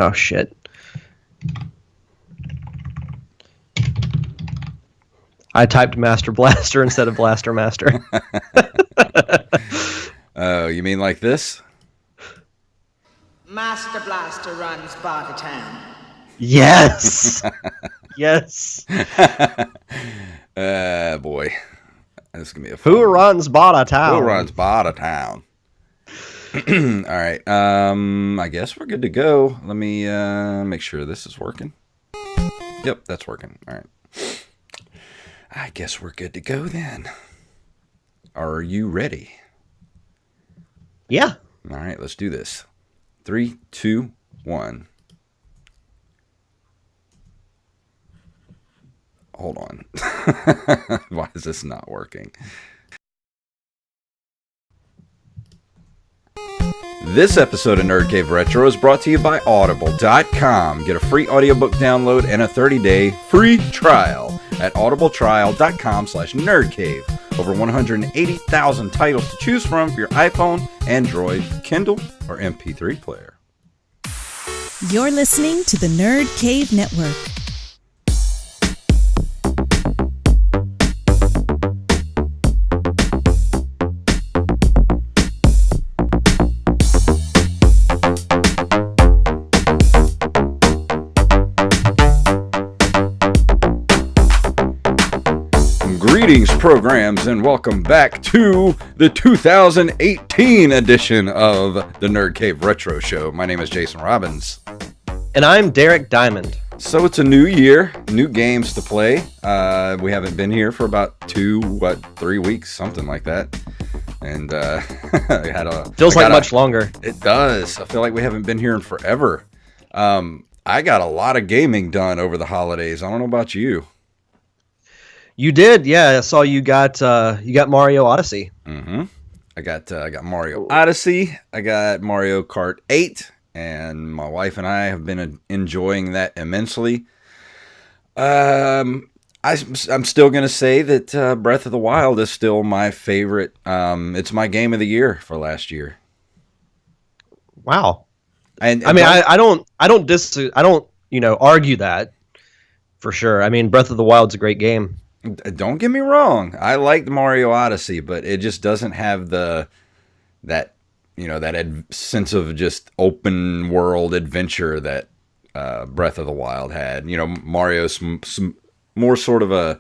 Oh, shit. I typed Master Blaster instead of Blaster Master. Oh, you mean like this? Master Blaster runs Bartertown. Yes! Yes! Boy. This is going to be a fun Who runs Bartertown? Who runs Bartertown? All right. I guess we're good to go. Let me make sure this is working. Yep, that's working. All right. I guess we're good to go then. Are you ready? Yeah. All right, let's do this. 3, 2, 1. Hold on. Why is this not working? This episode of Nerd Cave Retro is brought to you by Audible.com. Get a free audiobook download and a 30-day free trial at audibletrial.com/nerdcave. Over 180,000 titles to choose from for your iPhone, Android, Kindle, or MP3 player. You're listening to the Nerd Cave Network. Greetings, programs, and welcome back to the 2018 edition of the Nerd Cave Retro Show. My name is Jason Robbins. And I'm Derek Diamond. So it's a new year, new games to play. We haven't been here for about 3 weeks, something like that. And feels like much longer. It does. I feel like we haven't been here in forever. I got a lot of gaming done over the holidays. I don't know about you. You did, yeah. I saw you got Mario Odyssey. Mm-hmm. I got Mario Odyssey. I got Mario Kart 8, and my wife and I have been enjoying that immensely. I'm still gonna say that Breath of the Wild is still my favorite. It's my game of the year for last year. Wow. And I mean, I don't argue that for sure. I mean, Breath of the Wild's a great game. Don't get me wrong. I liked Mario Odyssey, but it just doesn't have that sense of just open world adventure that Breath of the Wild had. You know, Mario's more sort of a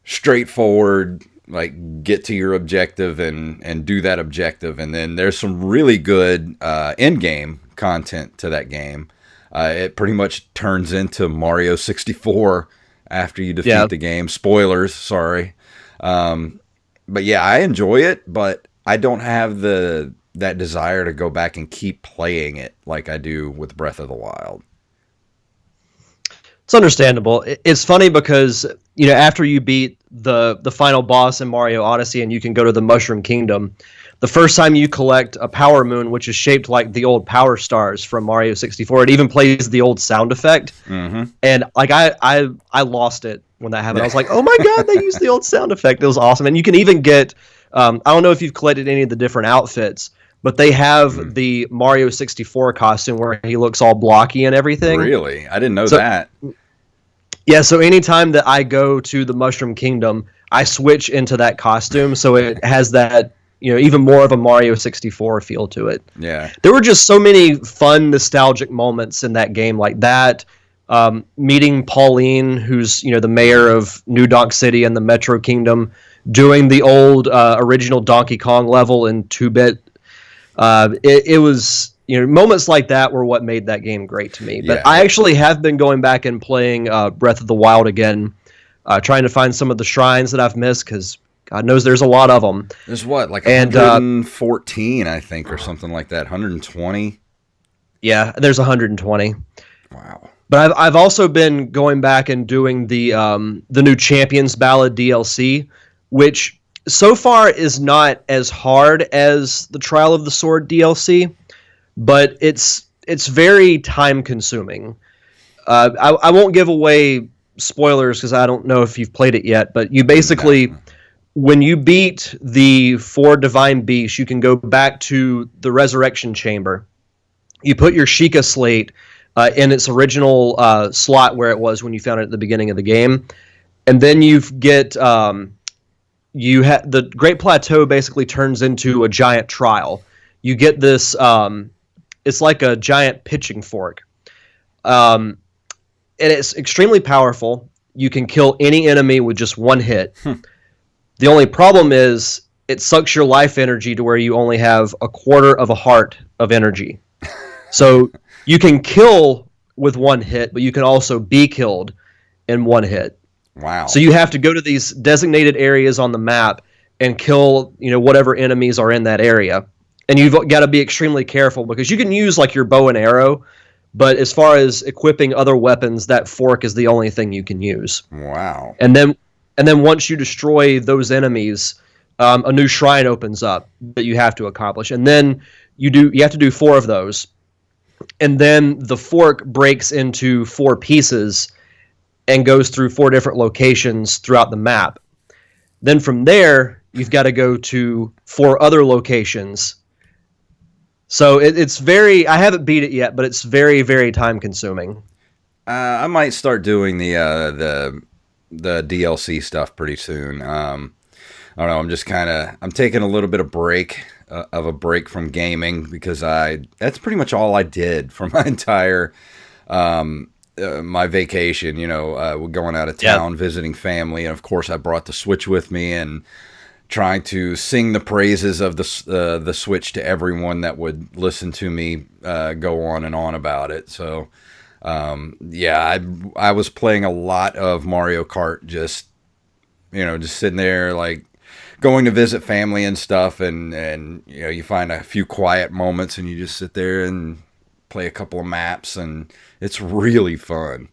straightforward, like, get to your objective and do that objective, and then there's some really good in-game content to that game. It pretty much turns into Mario 64 after you defeat the game. Spoilers, sorry. But yeah, I enjoy it, but I don't have that desire to go back and keep playing it like I do with Breath of the Wild. It's understandable. It's funny because, after you beat the final boss in Mario Odyssey and you can go to the Mushroom Kingdom, the first time you collect a Power Moon, which is shaped like the old Power Stars from Mario 64, it even plays the old sound effect. Mm-hmm. And like I lost it when that happened. I was like, oh my god, they used the old sound effect. It was awesome. And you can even get, I don't know if you've collected any of the different outfits, but they have the Mario 64 costume where he looks all blocky and everything. Really? I didn't know that. Yeah, so anytime that I go to the Mushroom Kingdom, I switch into that costume, so it has that, even more of a Mario 64 feel to it. Yeah. There were just so many fun, nostalgic moments in that game like that. Meeting Pauline, who's, the mayor of New Donk City and the Metro Kingdom, doing the old original Donkey Kong level in 2-bit. It was, moments like that were what made that game great to me. But I actually have been going back and playing Breath of the Wild again, trying to find some of the shrines that I've missed, because God knows there's a lot of them. There's what, like 114, I think, or something like that. 120? Yeah, there's 120. Wow. But I've also been going back and doing the new Champions Ballad DLC, which so far is not as hard as the Trial of the Sword DLC, but it's very time consuming. I won't give away spoilers because I don't know if you've played it yet, but you basically, when you beat the 4 divine beasts, you can go back to the resurrection chamber. You put your Sheikah slate in its original slot where it was when you found it at the beginning of the game. And then you get the Great Plateau basically turns into a giant trial. You get this, it's like a giant pitching fork. And it's extremely powerful. You can kill any enemy with just one hit. The only problem is it sucks your life energy to where you only have a quarter of a heart of energy. So you can kill with one hit, but you can also be killed in one hit. Wow. So you have to go to these designated areas on the map and kill, whatever enemies are in that area. And you've got to be extremely careful because you can use like your bow and arrow, but as far as equipping other weapons, that fork is the only thing you can use. Wow. And then once you destroy those enemies, a new shrine opens up that you have to accomplish. And then you have to do 4 of those. And then the fork breaks into 4 pieces and goes through 4 different locations throughout the map. Then from there, you've got to go to 4 other locations. So it's very, I haven't beat it yet, but it's very, very time consuming. I might start doing the DLC stuff pretty soon. I don't know. I'm taking a little bit of a break from gaming because that's pretty much all I did for my entire, my vacation, going out of town, visiting family. And of course I brought the Switch with me and trying to sing the praises of the Switch to everyone that would listen to me go on and on about it. So, I was playing a lot of Mario Kart, just sitting there, like going to visit family and stuff. And you find a few quiet moments and you just sit there and play a couple of maps, and it's really fun.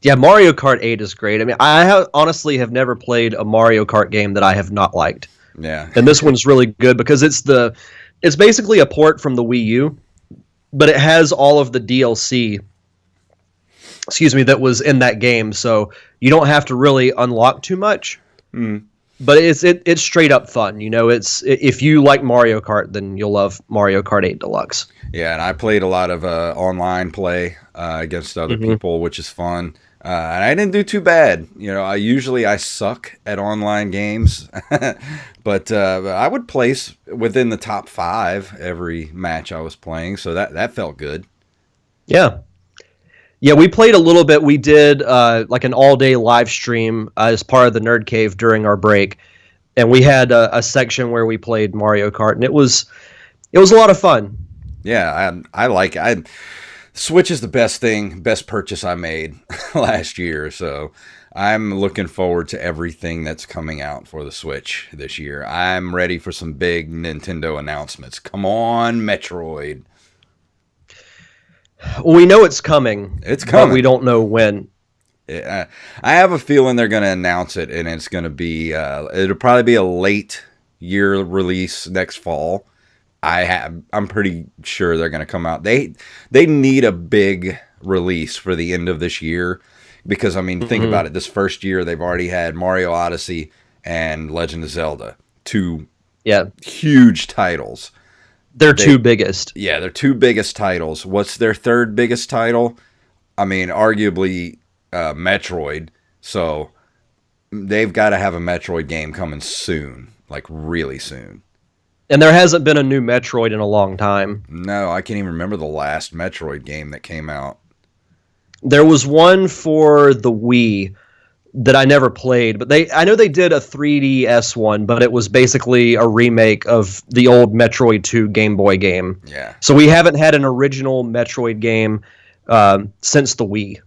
Yeah, Mario Kart 8 is great. I mean, honestly have never played a Mario Kart game that I have not liked. Yeah. And this one's really good because it's basically a port from the Wii U, but it has all of the DLC, that was in that game, so you don't have to really unlock too much. But it's straight up fun. It's if you like Mario Kart, then you'll love Mario Kart 8 Deluxe. Yeah, and I played a lot of online play against other people, which is fun. And I didn't do too bad. I suck at online games, but I would place within the top 5 every match I was playing, so that felt good. Yeah. Yeah, we played a little bit. We did like an all-day live stream as part of the Nerd Cave during our break, and we had a section where we played Mario Kart, and it was a lot of fun. Yeah, I like it. Switch is the best purchase I made last year, so I'm looking forward to everything that's coming out for the Switch this year. I'm ready for some big Nintendo announcements. Come on, Metroid. Well, we know it's coming. It's coming. But we don't know when. I have a feeling they're going to announce it, and it's going to be it'll probably be a late year release next fall. I'm pretty sure they're going to come out. They need a big release for the end of this year because, I mean, think about it. This first year, they've already had Mario Odyssey and Legend of Zelda, 2 huge titles. They're 2 biggest. Yeah, they're 2 biggest titles. What's their 3rd biggest title? I mean, arguably Metroid. So they've got to have a Metroid game coming soon, like really soon. And there hasn't been a new Metroid in a long time. No, I can't even remember the last Metroid game that came out. There was one for the Wii that I never played, but I know they did a 3DS one, but it was basically a remake of the old Metroid 2 Game Boy game. Yeah. So we haven't had an original Metroid game since the Wii.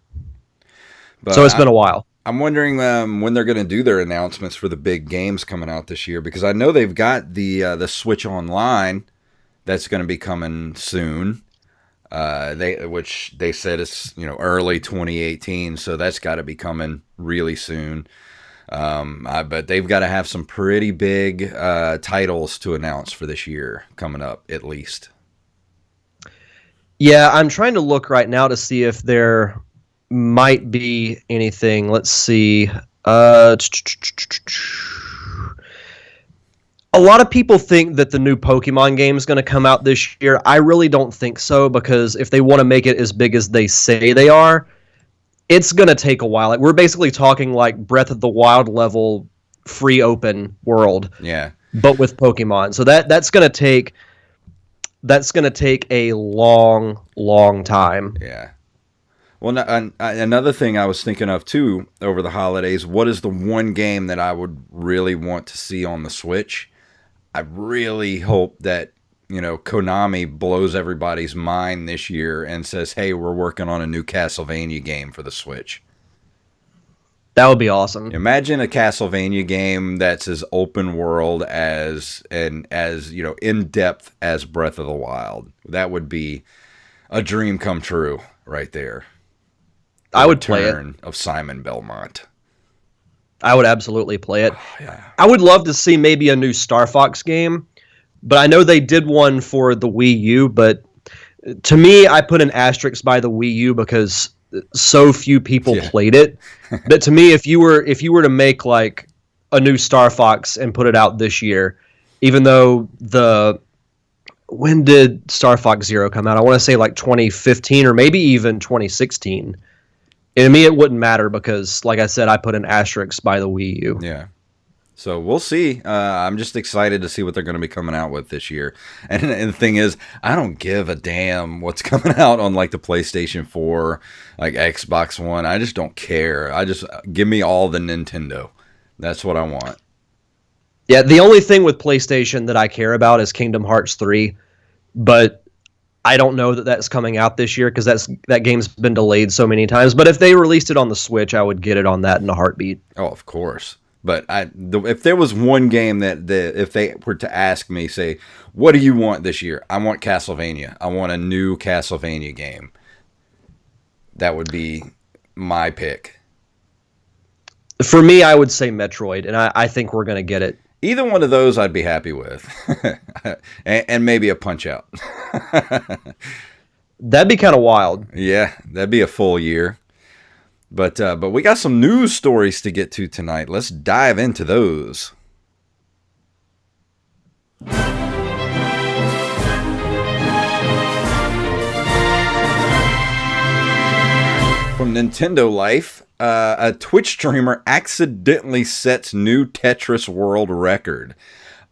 But so it's been a while. I'm wondering when they're going to do their announcements for the big games coming out this year, because I know they've got the Switch Online that's going to be coming soon. Which they said is early 2018, so that's got to be coming really soon. But they've got to have some pretty big titles to announce for this year coming up, at least. Yeah, I'm trying to look right now to see if there might be anything. Let's see. Oh, A lot of people think that the new Pokemon game is going to come out this year. I really don't think so, because if they want to make it as big as they say they are, it's going to take a while. Like, we're basically talking like Breath of the Wild level free open world. Yeah. But with Pokemon. So that's going to take a long time. Yeah. Well, another thing I was thinking of too over the holidays, what is the one game that I would really want to see on the Switch? I really hope that, Konami blows everybody's mind this year and says, hey, we're working on a new Castlevania game for the Switch. That would be awesome. Imagine a Castlevania game that's as open world as in depth as Breath of the Wild. That would be a dream come true right there. I would play it. Of Simon Belmont. I would absolutely play it. Oh, yeah. I would love to see maybe a new Star Fox game, but I know they did one for the Wii U, but to me, I put an asterisk by the Wii U because so few people played it. But to me, if you were to make like a new Star Fox and put it out this year, even though when did Star Fox Zero come out? I want to say like 2015 or maybe even 2016. And to me, it wouldn't matter because, like I said, I put an asterisk by the Wii U. Yeah. So we'll see. I'm just excited to see what they're going to be coming out with this year. And the thing is, I don't give a damn what's coming out on like the PlayStation 4, like Xbox One. I just don't care. Give me all the Nintendo. That's what I want. Yeah, the only thing with PlayStation that I care about is Kingdom Hearts 3, but I don't know that that's coming out this year because that game's been delayed so many times. But if they released it on the Switch, I would get it on that in a heartbeat. Oh, of course. But if there was one game that if they were to ask me, say, what do you want this year? I want Castlevania. I want a new Castlevania game. That would be my pick. For me, I would say Metroid, and I think we're going to get it. Either one of those I'd be happy with. and maybe a Punch-Out. That'd be kind of wild. Yeah, that'd be a full year. But we got some news stories to get to tonight. Let's dive into those. From Nintendo Life, a Twitch streamer accidentally sets new Tetris world record.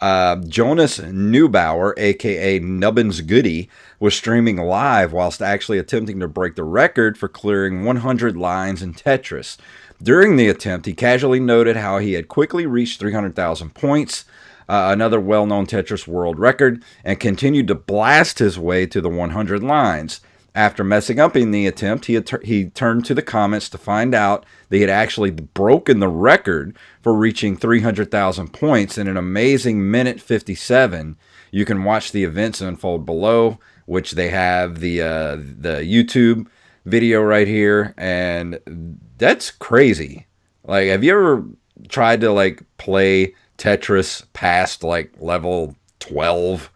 Jonas Neubauer, aka Nubbins Goody, was streaming live whilst actually attempting to break the record for clearing 100 lines in Tetris. During the attempt, he casually noted how he had quickly reached 300,000 points, another well-known Tetris world record, and continued to blast his way to the 100 lines. After messing up in the attempt, he turned to the comments to find out that he had actually broken the record for reaching 300,000 points in an amazing minute 57. You can watch the events unfold below, which they have the YouTube video right here, and that's crazy. Like, have you ever tried to like play Tetris past like level 12?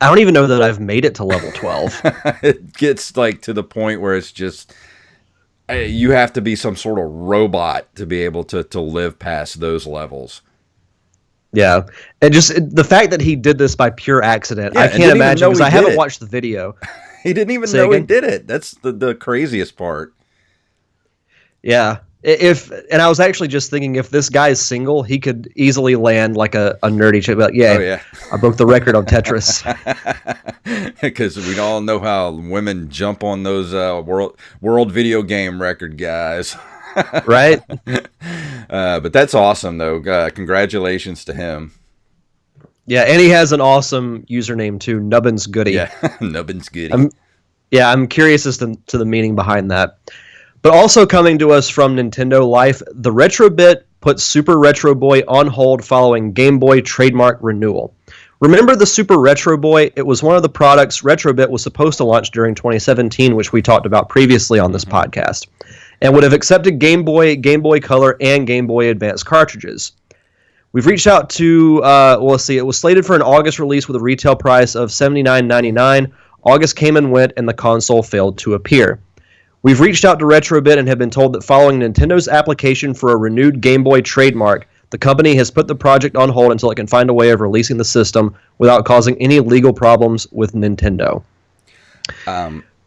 I don't even know that I've made it to level 12. It gets like to the point where it's just you have to be some sort of robot to be able to live past those levels. Yeah. And just the fact that he did this by pure accident, Yeah, I can't imagine because I haven't it. watched the video. He didn't even Say know again? he did it. That's the craziest part. Yeah. And I was actually just thinking if this guy is single, he could easily land like a nerdy chick. Like, yeah, Oh, yeah. I broke the record on Tetris. Because we all know how women jump on those world video game record guys. Right? But that's awesome, though. Congratulations to him. Yeah, and he has an awesome username too, Nubbins Goody. Yeah, Nubbins Goody. I'm curious as to the meaning behind that. But also coming to us from Nintendo Life, the Retrobit put Super Retro Boy on hold following Game Boy trademark renewal. Remember the Super Retro Boy? It was one of the products Retrobit was supposed to launch during 2017, which we talked about previously on this podcast, and would have accepted Game Boy Color, and Game Boy Advance cartridges. We've reached out to, let's see, it was slated for an August release with a retail price of $79.99. August came and went, and the console failed to appear. We've reached out to Retrobit and have been told that following Nintendo's application for a renewed Game Boy trademark, The company has put the project on hold until it can find a way of releasing the system without causing any legal problems with Nintendo.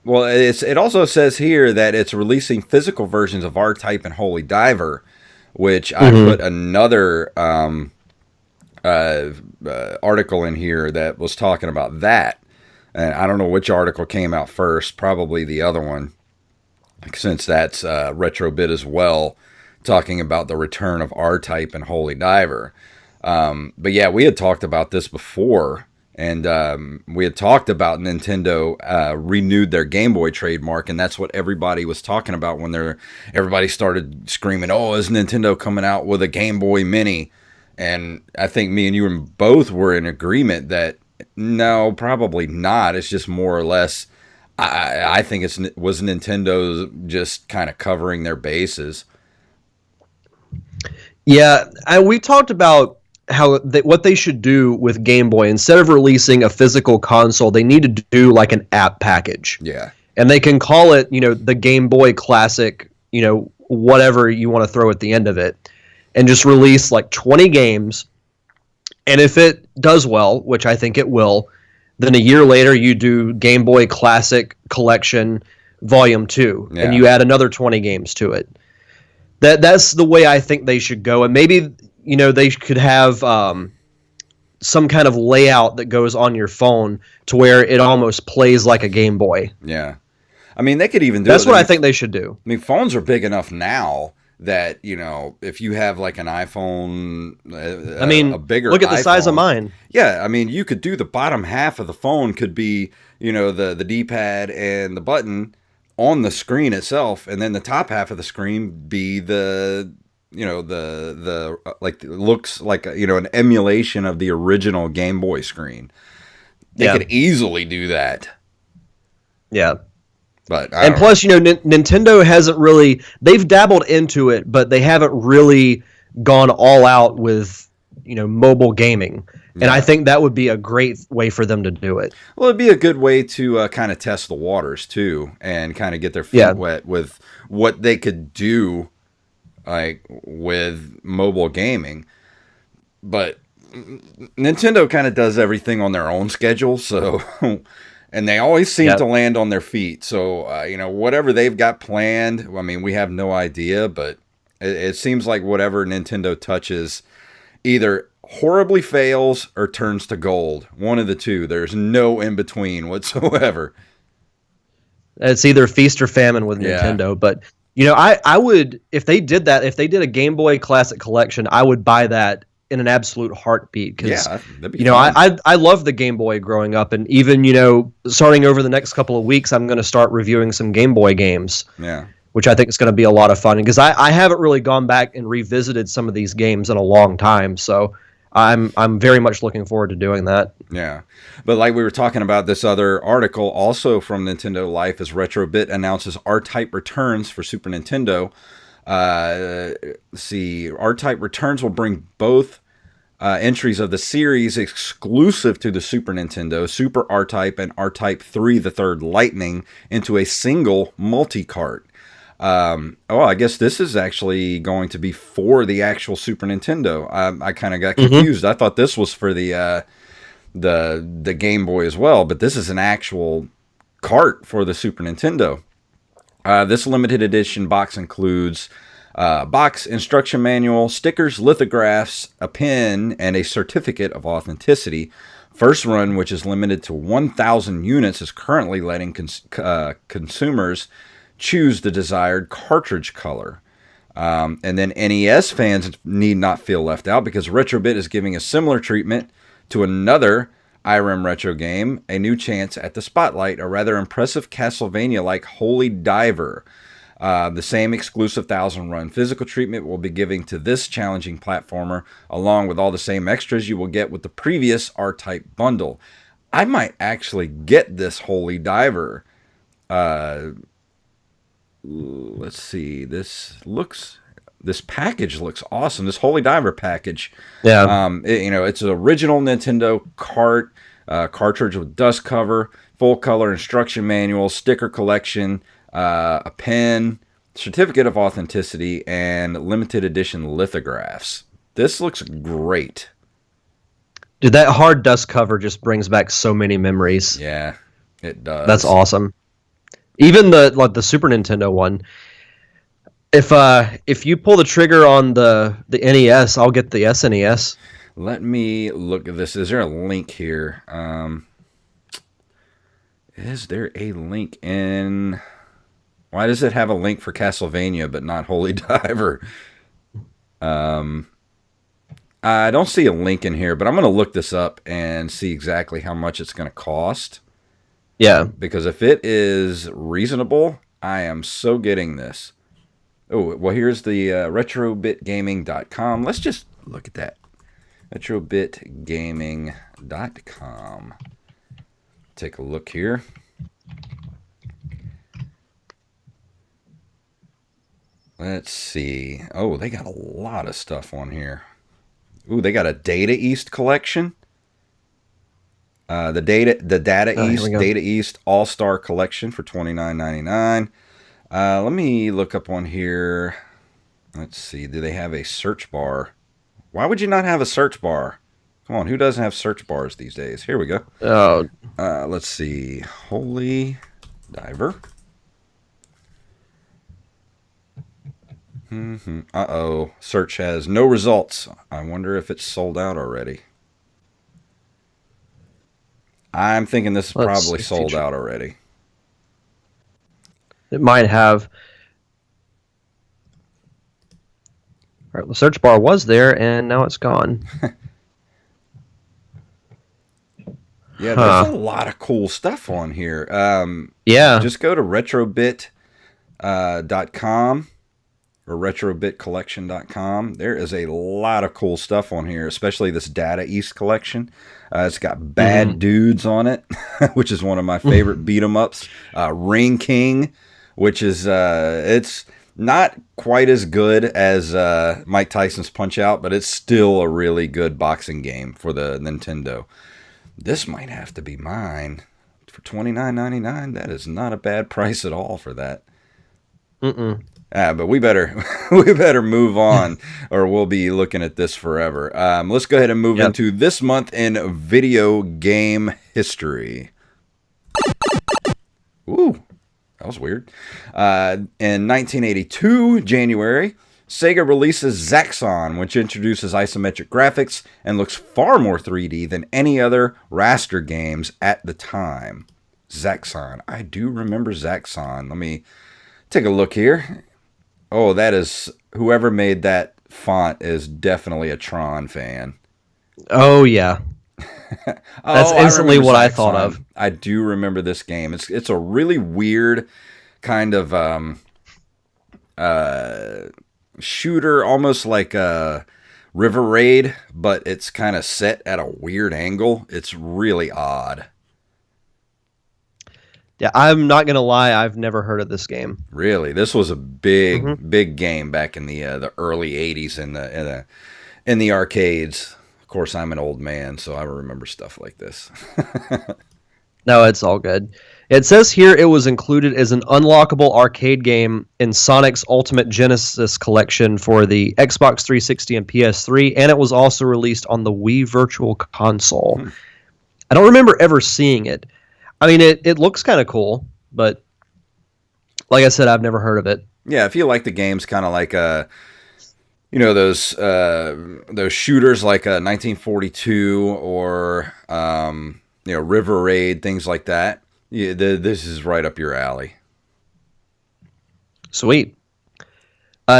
Well, it also says here that it's releasing physical versions of R-Type and Holy Diver, which I put another article in here that was talking about that. And I don't know which article came out first, probably the other one, since that's Retrobit as well, talking about the return of R-Type and Holy Diver. But yeah, we had talked about this before, and we had talked about Nintendo renewed their Game Boy trademark, and that's what everybody was talking about when everybody started screaming, "Oh, is Nintendo coming out with a Game Boy Mini?" And I think me and you both were in agreement that no, probably not. It's just more or less, I think was Nintendo just kind of covering their bases. Yeah, we talked about what they should do with Game Boy. Instead of releasing a physical console, they need to do like an app package. Yeah. And they can call it, the Game Boy Classic, whatever you want to throw at the end of it, and just release like 20 games. And if it does well, which I think it will, then a year later you do Game Boy Classic Collection Volume 2, and you add another 20 games to it. That's the way I think they should go. And maybe, they could have some kind of layout that goes on your phone to where it almost plays like a Game Boy. Yeah. I mean, they could even do That's what I think they should do. I mean, phones are big enough now that, if you have like an iPhone, a bigger look at the iPhone, size of mine. Yeah, I mean, you could do the bottom half of the phone could be, the D-pad and the button on the screen itself, and then the top half of the screen be the looks like an emulation of the original Game Boy screen. They could easily do that. Yeah. But plus, Nintendo hasn't really, they've dabbled into it, but they haven't really gone all out with, mobile gaming. And I think that would be a great way for them to do it. Well, it'd be a good way to kind of test the waters too, and kind of get their feet wet with what they could do, like with mobile gaming. But Nintendo kind of does everything on their own schedule, so. And they always seem to land on their feet. So, whatever they've got planned, I mean, we have no idea, but it seems like whatever Nintendo touches either horribly fails or turns to gold. One of the two. There's no in between whatsoever. It's either feast or famine with Nintendo. But, I would, if they did that, if they did a Game Boy Classic Collection, I would buy that in an absolute heartbeat, because I love the Game Boy growing up, and even starting over the next couple of weeks, I'm going to start reviewing some Game Boy games, which I think is going to be a lot of fun, because I haven't really gone back and revisited some of these games in a long time, so I'm very much looking forward to doing that. Yeah, but like we were talking about, this other article also from Nintendo Life is Retrobit announces R-Type returns for Super Nintendo. R-Type returns will bring both entries of the series exclusive to the Super Nintendo, Super R-Type and R-Type 3, the Third Lightning, into a single multi-cart. I guess this is actually going to be for the actual Super Nintendo. I kind of got confused. I thought this was for the Game Boy as well, but this is an actual cart for the Super Nintendo. This limited edition box includes box, instruction manual, stickers, lithographs, a pin, and a certificate of authenticity. First run, which is limited to 1,000 units, is currently letting consumers choose the desired cartridge color. And then NES fans need not feel left out, because Retrobit is giving a similar treatment to another IREM retro game, A New Chance at the Spotlight, a rather impressive Castlevania-like Holy Diver. The same exclusive 1,000-run physical treatment will be giving to this challenging platformer, along with all the same extras you will get with the previous R-Type bundle. I might actually get this Holy Diver. Let's see. This package looks awesome. This Holy Diver package. Yeah. It's an original Nintendo cart, cartridge with dust cover, full color instruction manual, sticker collection, a pen, certificate of authenticity, and limited edition lithographs. This looks great. Dude, that hard dust cover just brings back so many memories. Yeah, it does. That's awesome. Even the Super Nintendo one. If you pull the trigger on the NES, I'll get the SNES. Let me look at this. Is there a link here? Is there a link in... Why does it have a link for Castlevania but not Holy Diver? I don't see a link in here, but I'm going to look this up and see exactly how much it's going to cost. Yeah. Because if it is reasonable, I am so getting this. Oh, well, here's the retrobitgaming.com. Let's just look at that. retrobitgaming.com. Take a look here. Let's see. Oh, they got a lot of stuff on here. Ooh, they got a Data East collection. The Data East All-Star Collection for $29.99. Let me look up on here. Let's see. Do they have a search bar? Why would you not have a search bar? Come on, who doesn't have search bars these days? Here we go. Oh. Let's see. Holy Diver. Uh-oh. Search has no results. I wonder if it's sold out already. I'm thinking this is probably sold out already. It might have. All right, the search bar was there, and now it's gone. Yeah, there's a lot of cool stuff on here. Yeah. Just go to retrobit.com or retrobitcollection.com. There is a lot of cool stuff on here, especially this Data East collection. It's got Bad Dudes on it, which is one of my favorite beat 'em ups. Ring King, which is it's not quite as good as Mike Tyson's Punch Out, but it's still a really good boxing game for the Nintendo. This might have to be mine for $29.99. That is not a bad price at all for that. But we better move on, or we'll be looking at this forever. Let's go ahead and move into this month in video game history. Ooh, that was weird. In 1982, January, Sega releases Zaxxon, which introduces isometric graphics and looks far more 3D than any other raster games at the time. Zaxxon. I do remember Zaxxon. Let me take a look here. Oh, that is... Whoever made that font is definitely a Tron fan. Oh, yeah. That's instantly what I thought of. I do remember this game. It's a really weird kind of shooter, almost like a River Raid, but it's kind of set at a weird angle. It's really odd. Yeah, I'm not gonna lie, I've never heard of this game. Really, this was a big game back in the early '80s in the arcades. Of course, I'm an old man, so I remember stuff like this. No, it's all good. It says here it was included as an unlockable arcade game in Sonic's Ultimate Genesis collection for the Xbox 360 and PS3, and it was also released on the Wii Virtual Console. I don't remember ever seeing it. I mean, it looks kind of cool, but like I said, I've never heard of it. Yeah, if you like the games, kind of like those shooters like 1942 or River Raid, things like that. Yeah, this is right up your alley. Sweet.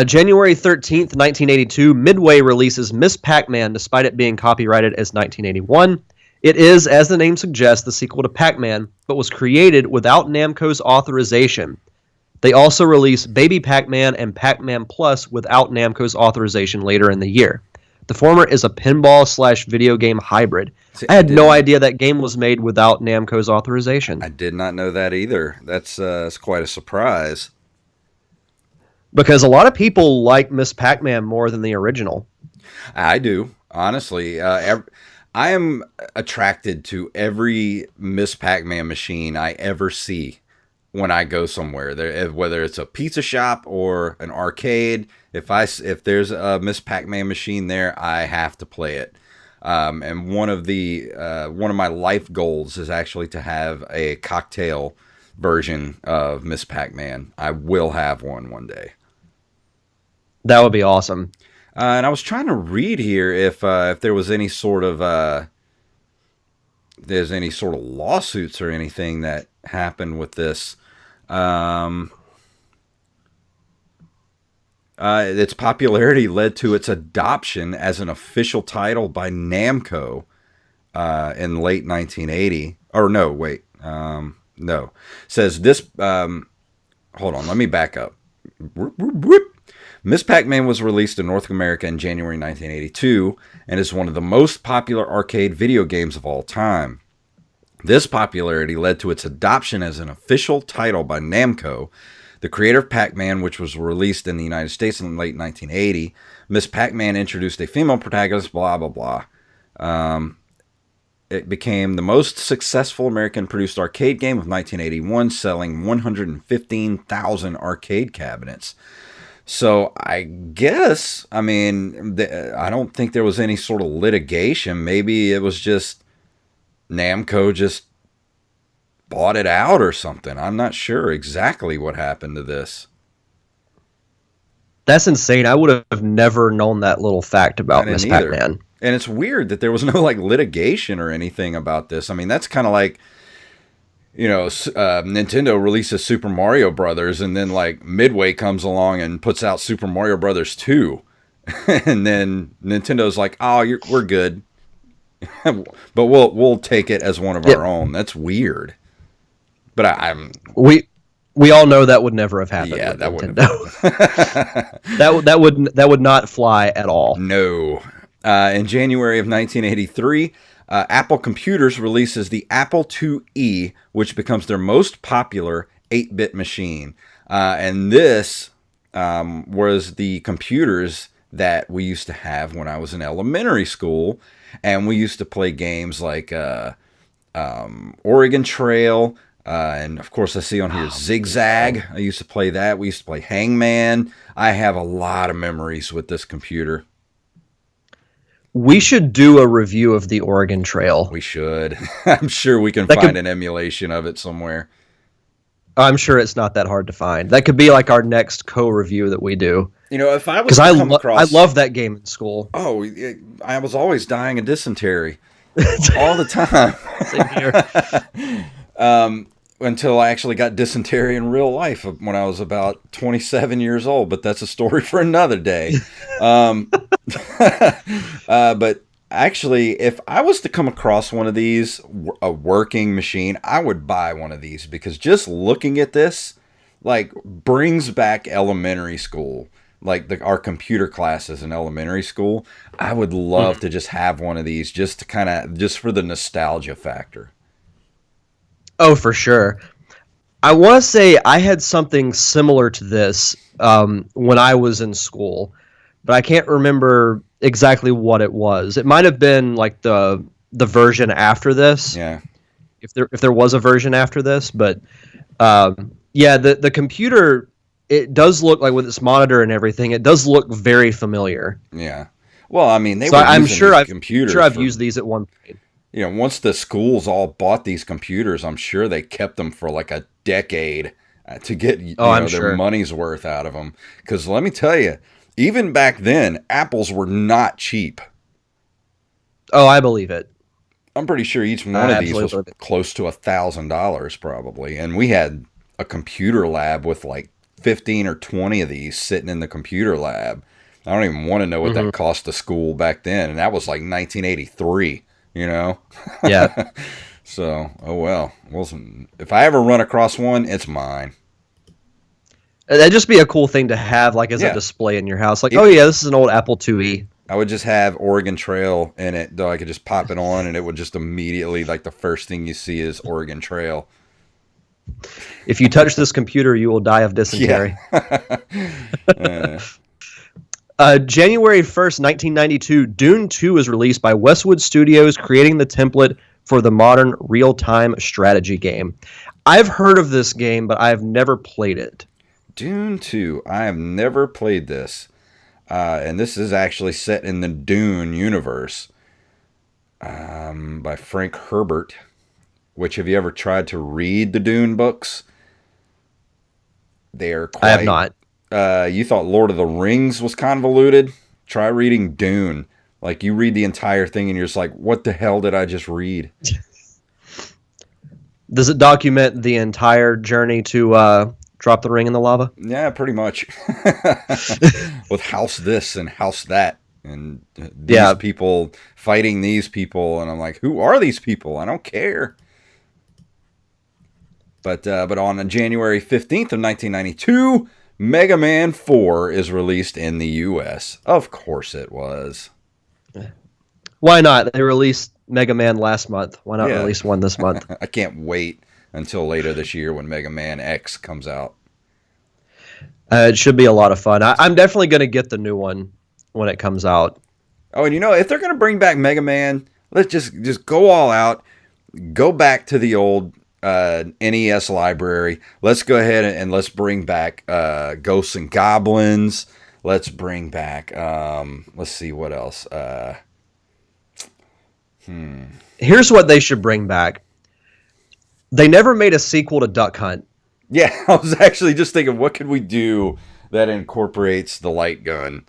January 13th, 1982, Midway releases Miss Pac-Man, despite it being copyrighted as 1981. It is, as the name suggests, the sequel to Pac-Man, but was created without Namco's authorization. They also released Baby Pac-Man and Pac-Man Plus without Namco's authorization later in the year. The former is a pinball/video game hybrid. See, I had no idea that game was made without Namco's authorization. I did not know that either. That's quite a surprise. Because a lot of people like Miss Pac-Man more than the original. I do, honestly. I am attracted to every Miss Pac-Man machine I ever see. when I go somewhere, there, whether it's a pizza shop or an arcade. If there's a Miss Pac-Man machine there, I have to play it. And one of my life goals is actually to have a cocktail version of Miss Pac-Man. I will have one day. That would be awesome. And I was trying to read here if there was any sort of lawsuits or anything that happened with this. Its popularity led to its adoption as an official title by Namco in late 1980. Or no, wait, no. Says this. Hold on, let me back up. Miss Pac-Man was released in North America in January 1982 and is one of the most popular arcade video games of all time. This popularity led to its adoption as an official title by Namco, the creator of Pac-Man, which was released in the United States in late 1980. Miss Pac-Man introduced a female protagonist, blah, blah, blah. It became the most successful American-produced arcade game of 1981, selling 115,000 arcade cabinets. So I guess, I mean, I don't think there was any sort of litigation. Maybe it was just Namco just bought it out or something. I'm not sure exactly what happened to this. That's insane. I would have never known that little fact about Miss Pac-Man. And it's weird that there was no like litigation or anything about this. I mean, that's kind of like, you know, Nintendo releases Super Mario Brothers, and then like Midway comes along and puts out Super Mario Brothers 2, and then Nintendo's like, "Oh, we're good," but we'll take it as one of our own. That's weird. But we all know that would never have happened. Yeah, with that Nintendo. that would not fly at all. No. In January of 1983. Apple Computers releases the Apple IIe, which becomes their most popular 8-bit machine. And this was the computers that we used to have when I was in elementary school. And we used to play games like Oregon Trail. And, of course, I see on here Zigzag. I used to play that. We used to play Hangman. I have a lot of memories with this computer. We should do a review of the Oregon Trail. We should. I'm sure we can find an emulation of it somewhere. I'm sure it's not that hard to find. That could be like our next co-review that we do. You know, if I was because I love that game in school. Oh, I was always dying of dysentery all the time. Same here. Until I actually got dysentery in real life when I was about 27 years old. But that's a story for another day. But actually, if I was to come across one of these, a working machine, I would buy one of these, because just looking at this, like, brings back elementary school, like our computer classes in elementary school. I would love to just have one of these, just for the nostalgia factor. Oh, for sure. I want to say I had something similar to this when I was in school, but I can't remember exactly what it was. It might have been like the version after this. Yeah. If there was a version after this, but yeah, the computer, it does look like, with its monitor and everything, it does look very familiar. Yeah. Well, I mean, I'm sure I've used these at one point. You know, once the schools all bought these computers, I'm sure they kept them for like a decade to get their money's worth out of them. Because let me tell you, even back then, Apples were not cheap. Oh, I believe it. I'm pretty sure each one of these was close to $1,000 probably. And we had a computer lab with like 15 or 20 of these sitting in the computer lab. I don't even want to know what that cost the school back then. And that was like 1983. You know? Yeah. So, oh well. If I ever run across one, it's mine. That'd just be a cool thing to have, like, as a display in your house. Like, oh yeah, this is an old Apple IIe. I would just have Oregon Trail in it, though. I could just pop it on, and it would just immediately, like, the first thing you see is Oregon Trail. If you touch this computer, you will die of dysentery. Yeah. January 1st, 1992, Dune 2 was released by Westwood Studios, creating the template for the modern real-time strategy game. I've heard of this game, but I've never played it. Dune 2. I have never played this. And this is actually set in the Dune universe by Frank Herbert. Which, have you ever tried to read the Dune books? They're quite... I have not. You thought Lord of the Rings was convoluted? Try reading Dune. Like, you read the entire thing and you're just like, what the hell did I just read? Does it document the entire journey to drop the ring in the lava? Yeah, pretty much. With house this and house that. And these people fighting these people. And I'm like, who are these people? I don't care. But on January 15th of 1992, Mega Man 4 is released in the U.S. Of course it was. Why not? They released Mega Man last month. Why not release one this month? I can't wait until later this year when Mega Man X comes out. It should be a lot of fun. I'm definitely going to get the new one when it comes out. Oh, and if they're going to bring back Mega Man, let's just go all out. Go back to the old NES library. Let's go ahead and let's bring back Ghosts and Goblins. Let's bring back, let's see what else. Here's what they should bring back. They never made a sequel to Duck Hunt. Yeah, I was actually just thinking, what could we do that incorporates the light gun?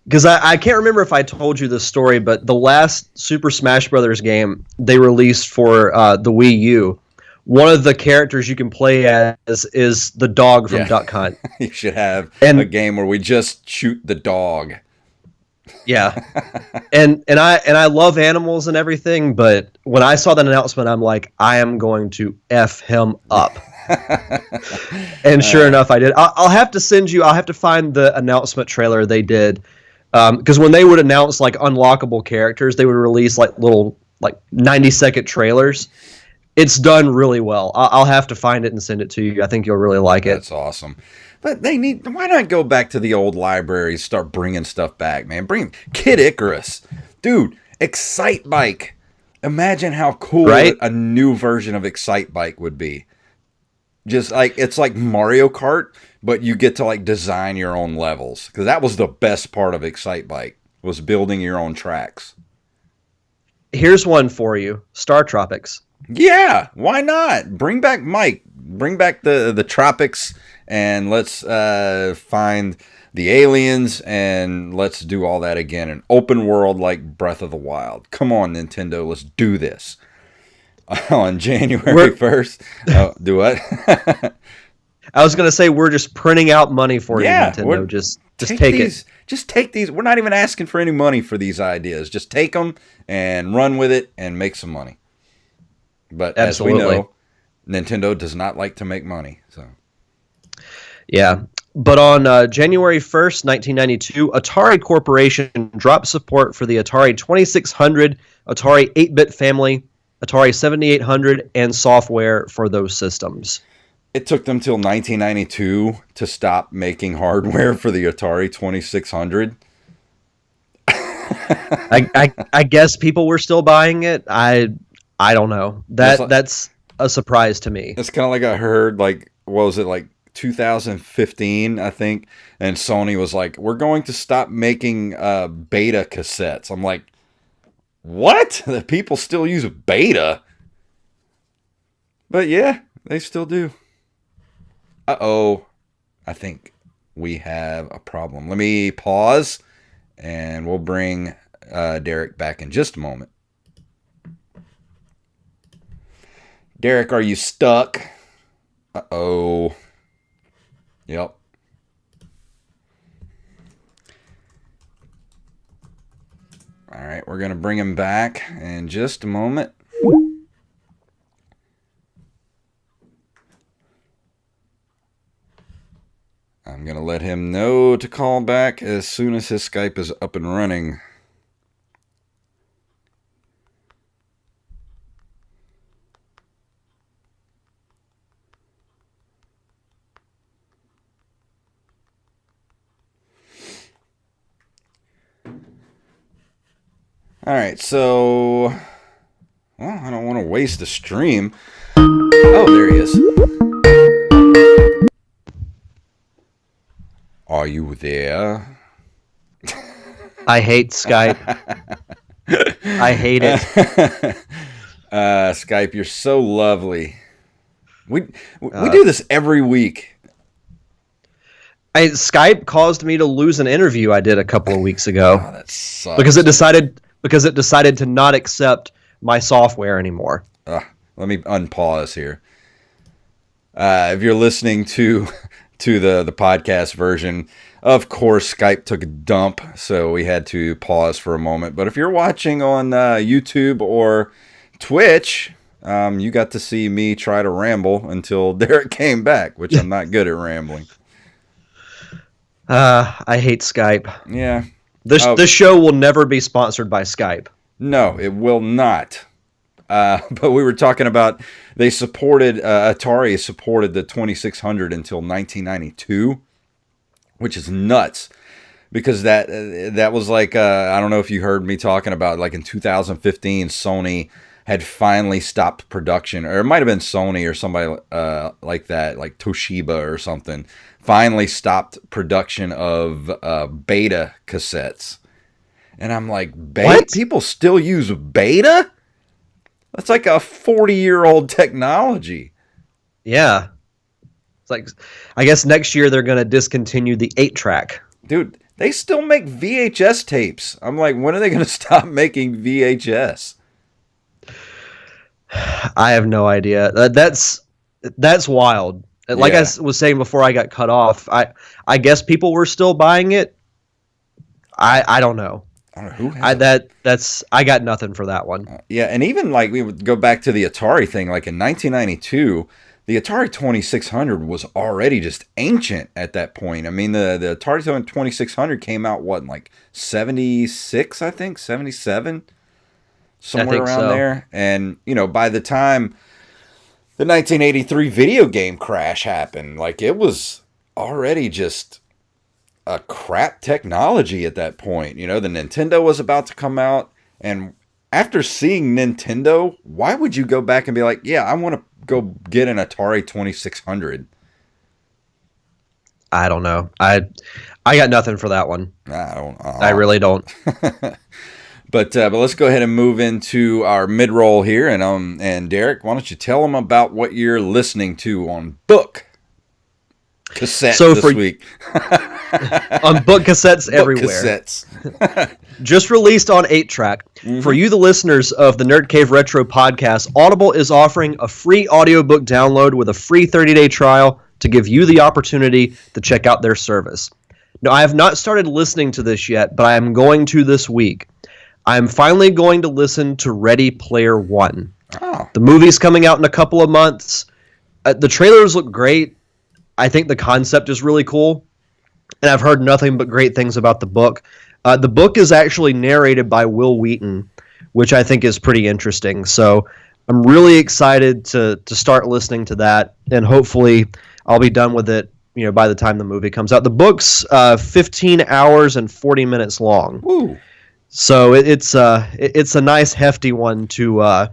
Because I can't remember if I told you this story, but the last Super Smash Brothers game they released for the Wii U, one of the characters you can play as is the dog from Duck Hunt. You should have a game where we just shoot the dog. Yeah, and I love animals and everything, but when I saw that announcement, I'm like, I am going to F him up. And sure enough, I did. I'll have to send you. I'll have to find the announcement trailer they did. Because when they would announce like unlockable characters, they would release like little 90-second trailers. It's done really well. I'll have to find it and send it to you. I think you'll really like it. That's awesome. But why not go back to the old libraries, start bringing stuff back, man? Bring Kid Icarus. Dude, Excite Bike. Imagine how cool a new version of Excite Bike would be. Just like, it's like Mario Kart, but you get to like design your own levels. Because that was the best part of Excite Bike, was building your own tracks. Here's one for you. Star Tropics. Yeah, why not? Bring back Mike. Bring back the tropics, and let's find the aliens, and let's do all that again. An open world like Breath of the Wild. Come on, Nintendo, let's do this. On January 1st. Do what? I was going to say, we're just printing out money for you, Nintendo. Just take it. Just take these. We're not even asking for any money for these ideas. Just take them and run with it and make some money. But Absolutely. As we know, Nintendo does not like to make money. So, yeah. But on January 1st, 1992, Atari Corporation dropped support for the Atari 2600, Atari 8-bit family, Atari 7800, and software for those systems. It took them till 1992 to stop making hardware for the Atari 2600. I guess people were still buying it. I don't know. That's a surprise to me. It's kind of like I heard, like, what was it, like 2015, I think, and Sony was like, we're going to stop making beta cassettes. I'm like, what? The people still use beta? But yeah, they still do. Uh-oh. I think we have a problem. Let me pause, and we'll bring Derek back in just a moment. Derek, are you stuck? Uh-oh. Yep. All right, we're going to bring him back in just a moment. I'm going to let him know to call back as soon as his Skype is up and running. All right, so Well, I don't want to waste the stream. Oh, there he is. Are you there? I hate Skype. I hate it. Skype, you're so lovely. We do this every week. Skype caused me to lose an interview I did a couple of weeks ago Oh, that sucks. because it decided to not accept my software anymore. Let me unpause here. If you're listening to the podcast version, of course, Skype took a dump, so we had to pause for a moment. But if you're watching on YouTube or Twitch, you got to see me try to ramble until Derek came back, which I'm not good at rambling. I hate Skype. Yeah. This show will never be sponsored by Skype. No, it will not. But we were talking about Atari supported the 2600 until 1992, which is nuts because that was like I don't know if you heard me talking about, like in 2015 Sony had finally stopped production, or it might have been Sony or somebody like that, like Toshiba or something, finally stopped production of beta cassettes. And I'm like, beta? What? People still use beta? That's like a 40-year-old technology. Yeah. It's like, I guess next year they're going to discontinue the 8-track. Dude, they still make VHS tapes. I'm like, when are they going to stop making VHS? I have no idea. That's wild. Like Yeah. I was saying before I got cut off, I guess people were still buying it. I don't know. I don't know who has I got nothing for that one. Yeah, and even like we would go back to the Atari thing, like in 1992, the Atari 2600 was already just ancient at that point. I mean, the Atari 2600 came out, what, in like 76, I think, 77? Somewhere around so. there. And, you know, by the time the 1983 video game crash happened, like it was already just a crap technology at that point. You know, the Nintendo was about to come out, and after seeing Nintendo, why would you go back and be like, yeah, I want to go get an Atari 2600? I don't know. I got nothing for that one. I really don't. But let's go ahead and move into our mid-roll here, and Derek, why don't you tell them about what you're listening to on book cassette this week? On book cassettes everywhere. Cassettes. Just released on 8-track. Mm-hmm. For you, the listeners of the Nerd Cave Retro podcast, Audible is offering a free audiobook download with a free 30-day trial to give you the opportunity to check out their service. Now, I have not started listening to this yet, but I am going to this week. I'm finally going to listen to Ready Player One. Oh. The movie's coming out in a couple of months. The trailers look great. I think the concept is really cool. And I've heard nothing but great things about the book. The book is actually narrated by Will Wheaton, which I think is pretty interesting. So I'm really excited to start listening to that, and hopefully I'll be done with it, you know, by the time the movie comes out. The book's 15 hours and 40 minutes long. Woo. So it's a nice hefty one to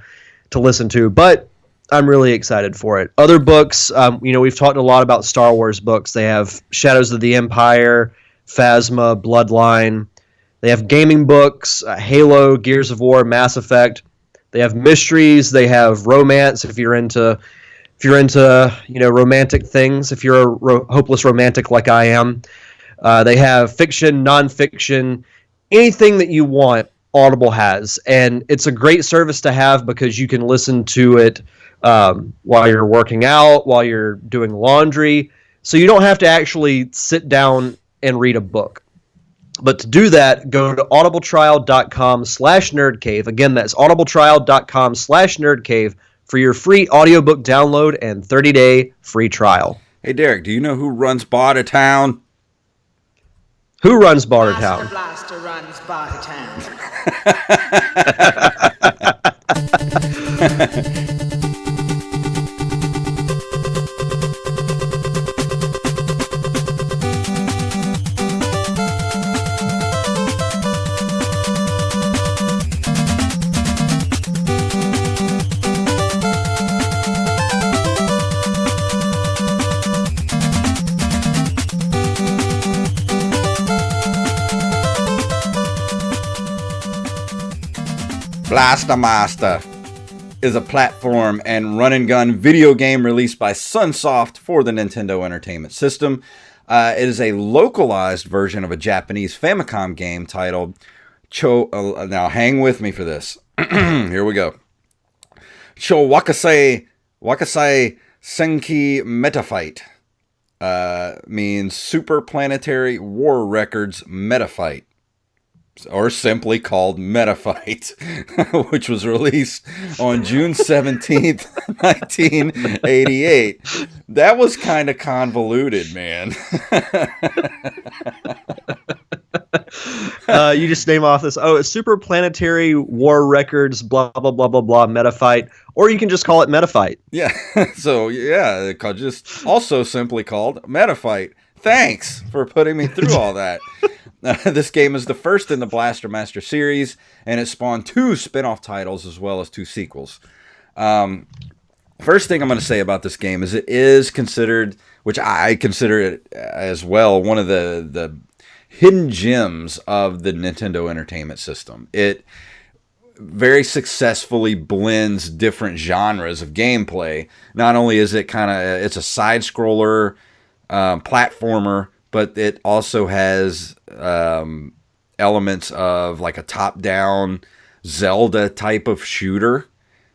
listen to, but I'm really excited for it. Other books, you know, we've talked a lot about Star Wars books. They have Shadows of the Empire, Phasma, Bloodline. They have gaming books, Halo, Gears of War, Mass Effect. They have mysteries. They have romance. If you're into you know, romantic things, if you're a hopeless romantic like I am, they have fiction, nonfiction, anything that you want. Audible has, and it's a great service to have because you can listen to it while you're working out, while you're doing laundry, so you don't have to actually sit down and read a book. But to do that, go to audibletrial.com/nerdcave. Again, that's audibletrial.com/nerdcave for your free audiobook download and 30-day free trial. Hey, Derek, do you know who runs Bartertown? Who runs Bartertown? Blaster runs Bartertown. Blaster Master is a platform and run-and-gun video game released by Sunsoft for the Nintendo Entertainment System. It is a localized version of a Japanese Famicom game titled now hang with me for this. Here we go. Wakasei Senki Metafight. Means Super Planetary War Records Metafight, or simply called Metafight, which was released on June 17th, 1988. That was kind of convoluted, man. You just name off this. Oh, it's Super Planetary War Records, blah, blah, blah, blah, blah, Metafight. Or you can just call it Metafight. Yeah. So, yeah, just also simply called Metafight. Thanks for putting me through all that. This game is the first in the Blaster Master series, and it spawned 2 spin-off titles as well as 2 sequels. First thing I'm going to say about this game is it is considered, which I consider it as well, one of the hidden gems of the Nintendo Entertainment System. It very successfully blends different genres of gameplay. Not only is it it's a side-scroller platformer, but it also has elements of like a top-down Zelda type of shooter,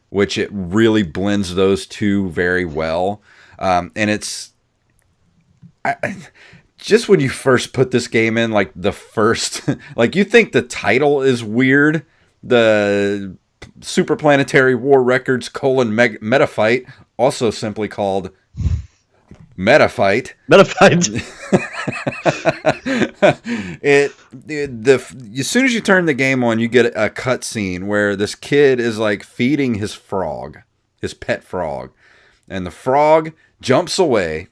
which it really blends those two very well. And it's... just when you first put this game in, like the first... like you think the title is weird, the Super Planetary War Records : Metafight, also simply called Metafight. As soon as you turn the game on, you get a cutscene where this kid is like feeding his frog, his pet frog, and the frog jumps away,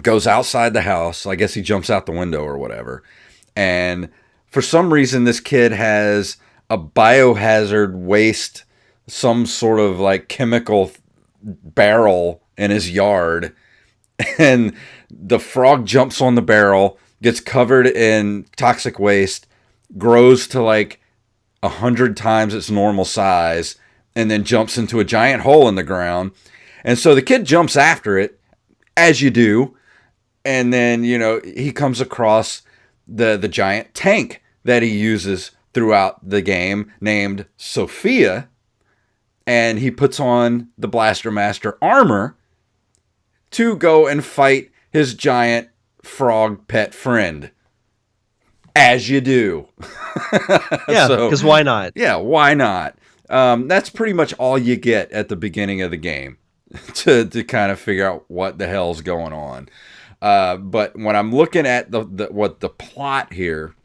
goes outside the house. I guess he jumps out the window or whatever, and for some reason this kid has a biohazard waste, some sort of like chemical barrel in his yard. And the frog jumps on the barrel, gets covered in toxic waste, grows to like 100 times its normal size, and then jumps into a giant hole in the ground. And so the kid jumps after it, as you do, and then, he comes across the giant tank that he uses throughout the game, named Sophia, and he puts on the Blaster Master armor to go and fight his giant frog pet friend. As you do. Yeah, because why not? Yeah, why not? That's pretty much all you get at the beginning of the game to kind of figure out what the hell's going on. But when I'm looking at the plot here,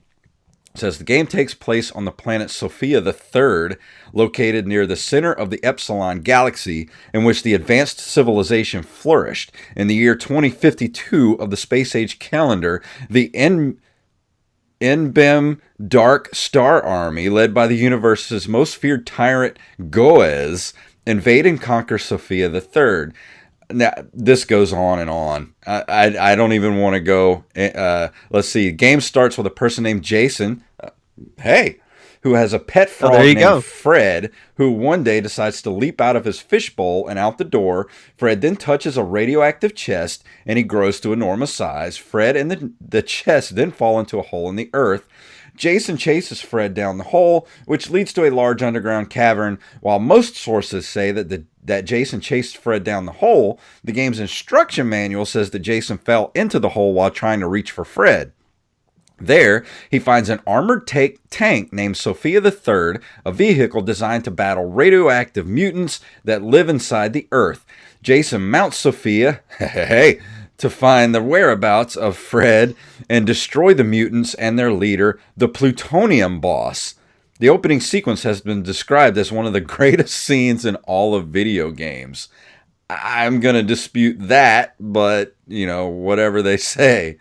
it says the game takes place on the planet Sophia III, located near the center of the Epsilon galaxy, in which the advanced civilization flourished. In the year 2052 of the space age calendar, the NBEM Dark Star Army, led by the universe's most feared tyrant Goez, invade and conquer Sophia III. Now, this goes on and on. I don't even want to go. Let's see. The game starts with a person named Jason, who has a pet frog named Fred, who one day decides to leap out of his fishbowl and out the door. Fred then touches a radioactive chest, and he grows to enormous size. Fred and the chest then fall into a hole in the earth. Jason chases Fred down the hole, which leads to a large underground cavern. While most sources say that Jason chased Fred down the hole, the game's instruction manual says that Jason fell into the hole while trying to reach for Fred. There, he finds an armored tank named Sophia III, a vehicle designed to battle radioactive mutants that live inside the Earth. Jason mounts Sophia, to find the whereabouts of Fred and destroy the mutants and their leader, the Plutonium Boss. The opening sequence has been described as one of the greatest scenes in all of video games. I'm going to dispute that, but, whatever they say.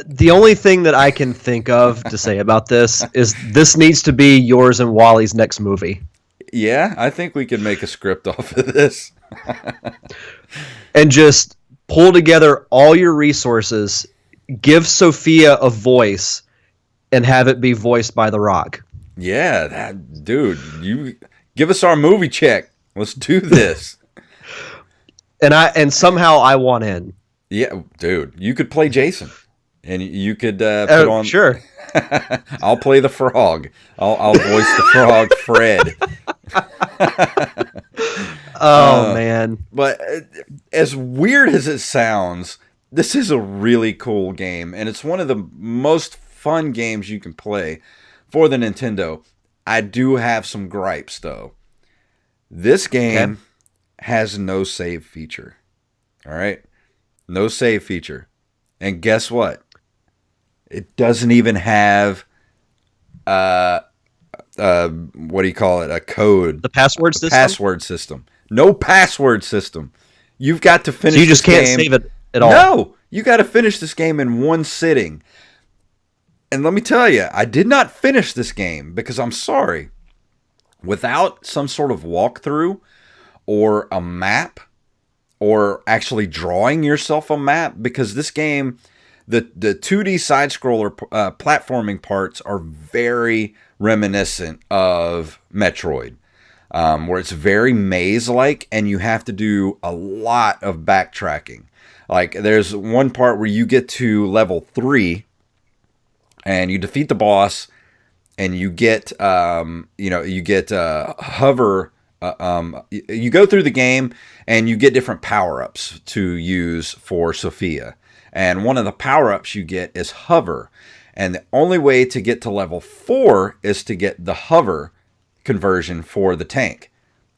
The only thing that I can think of to say about this is this needs to be yours and Wally's next movie. Yeah, I think we can make a script off of this. And just pull together all your resources, give Sophia a voice, and have it be voiced by The Rock. Yeah, that dude, you give us our movie check. Let's do this. And somehow I want in. Yeah, dude, you could play Jason, and you could put Oh, on. sure. I'll play the frog. I'll voice the frog, Fred. Oh man. But as weird as it sounds, this is a really cool game, and it's one of the most fun games you can play for the Nintendo. I do have some gripes though. This game has no save feature. All right? No save feature. And guess what? It doesn't even have what do you call it? A code. The password system? Password system. No password system. You've got to finish So you just this can't game. save it at all. No, you got to finish this game in one sitting. And let me tell you, I did not finish this game because I'm sorry. Without some sort of walkthrough or a map or actually drawing yourself a map, because this game, the 2D side scroller platforming parts are very reminiscent of Metroid. Where it's very maze-like, and you have to do a lot of backtracking. Like, there's one part where you get to level 3, and you defeat the boss, and you get, hover. You go through the game, and you get different power-ups to use for Sophia. And one of the power-ups you get is hover. And the only way to get to level 4 is to get the hover conversion for the tank.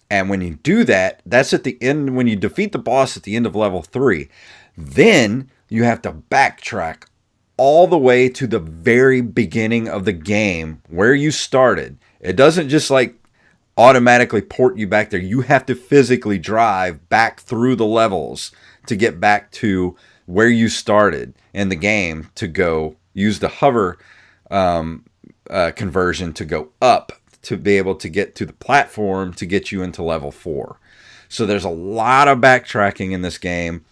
And when you do that, that's at the end, when you defeat the boss at the end of level 3. Then you have to backtrack all the way to the very beginning of the game where you started. It doesn't just like automatically port you back there. You have to physically drive back through the levels to get back to where you started in the game to go use the hover conversion to go up to be able to get to the platform to get you into level 4. So there's a lot of backtracking in this game,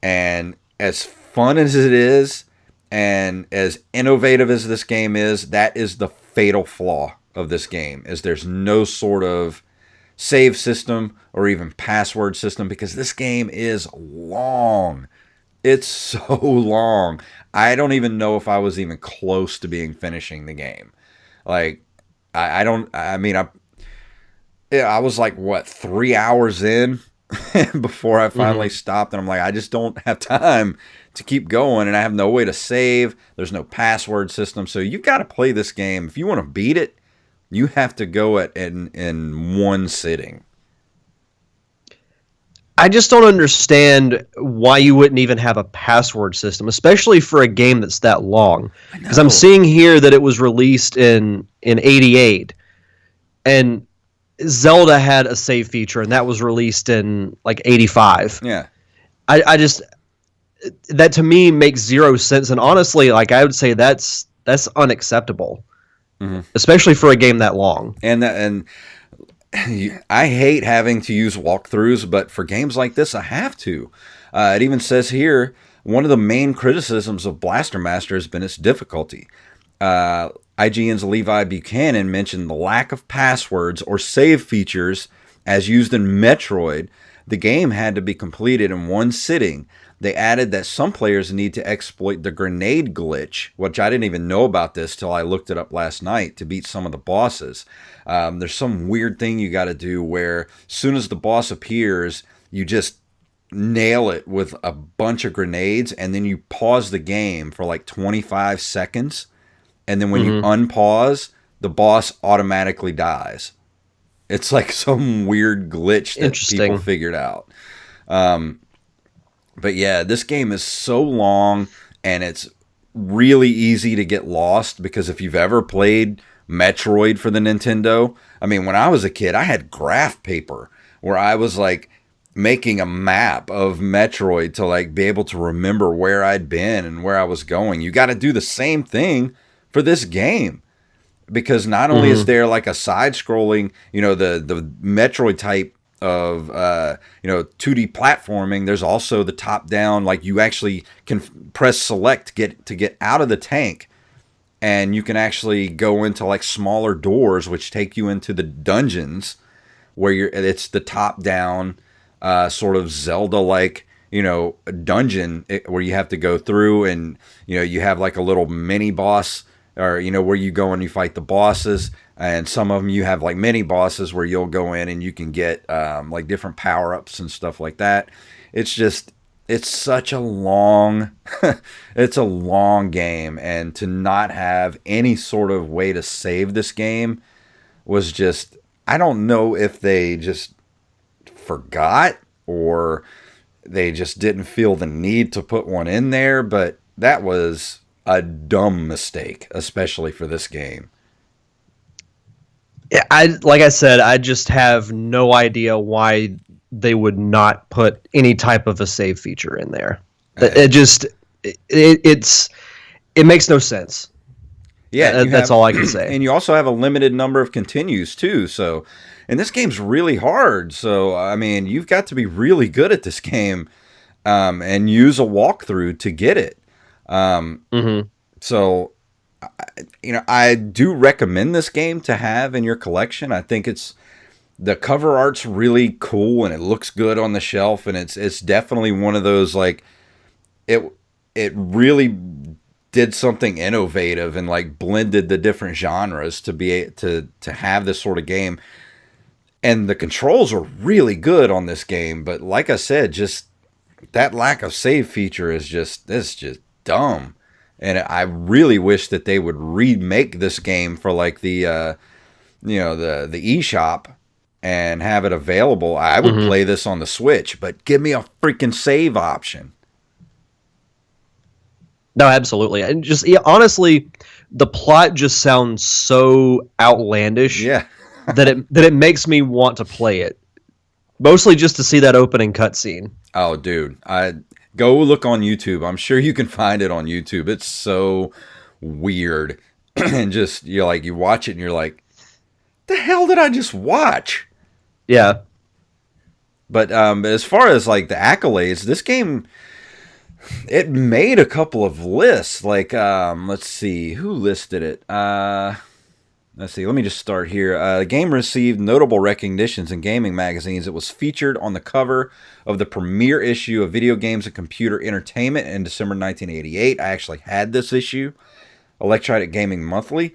and as fun as it is and as innovative as this game is, that is the fatal flaw of this game, is there's no sort of save system or even password system, because this game is long. It's so long. I don't even know if I was even close to finishing the game. Like, I was like, what, 3 hours in before I finally stopped. And I'm like, I just don't have time to keep going. And I have no way to save. There's no password system. So you've got to play this game. If you want to beat it, you have to go in one sitting. I just don't understand why you wouldn't even have a password system, especially for a game that's that long. Because I'm seeing here that it was released in '88, and Zelda had a save feature, and that was released in like '85. Yeah. I just, that to me makes zero sense, and honestly, like I would say that's unacceptable, especially for a game that long. And I hate having to use walkthroughs, but for games like this, I have to. It even says here, one of the main criticisms of Blaster Master has been its difficulty. IGN's Levi Buchanan mentioned the lack of passwords or save features as used in Metroid. The game had to be completed in one sitting. They added that some players need to exploit the grenade glitch, which I didn't even know about this till I looked it up last night, to beat some of the bosses. There's some weird thing you got to do where as soon as the boss appears, you just nail it with a bunch of grenades, and then you pause the game for like 25 seconds. And then when you unpause, the boss automatically dies. It's like some weird glitch that people figured out. But yeah, this game is so long, and it's really easy to get lost, because if you've ever played Metroid for the Nintendo, I mean, when I was a kid, I had graph paper where I was like making a map of Metroid to like be able to remember where I'd been and where I was going. You got to do the same thing for this game, because not only is there like a side-scrolling, the Metroid type of 2D platforming, there's also the top down, like you actually can press select to get out of the tank and you can actually go into like smaller doors which take you into the dungeons where it's the top down sort of Zelda like, you know, dungeon where you have to go through, and you know, you have like a little mini boss, or you know, where you go and you fight the bosses, and some of them you have like mini bosses where you'll go in and you can get like different power-ups and stuff like that. It's just, it's such a long it's a long game, and to not have any sort of way to save this game was just, I don't know if they just forgot or they just didn't feel the need to put one in there, but that was a dumb mistake, especially for this game. Yeah, like I said, I just have no idea why they would not put any type of a save feature in there. It just it makes no sense. Yeah, that's all I can say. And you also have a limited number of continues too. So, and this game's really hard. So, I mean, you've got to be really good at this game, and use a walkthrough to get it. So, you know, I do recommend this game to have in your collection. I think the cover art's really cool and it looks good on the shelf, and it's definitely one of those, like, it really did something innovative and like blended the different genres to be to have this sort of game. And the controls are really good on this game, but like I said, just that lack of save feature is just dumb. And I really wish that they would remake this game for like the you know, the eShop and have it available. I would play this on the Switch, but give me a freaking save option. No, absolutely. And just honestly, the plot just sounds so outlandish. Yeah. that it makes me want to play it. Mostly just to see that opening cutscene. Oh, dude, go look on YouTube. I'm sure you can find it on YouTube. It's so weird, and just you watch it and you're like, the hell did I just watch? Yeah. But as far as like the accolades, this game, it made a couple of lists. Like, let's see, who listed it? Let's see, let me just start here. The game received notable recognitions in gaming magazines. It was featured on the cover of the premiere issue of Video Games and Computer Entertainment in December 1988. I actually had this issue. Electronic Gaming Monthly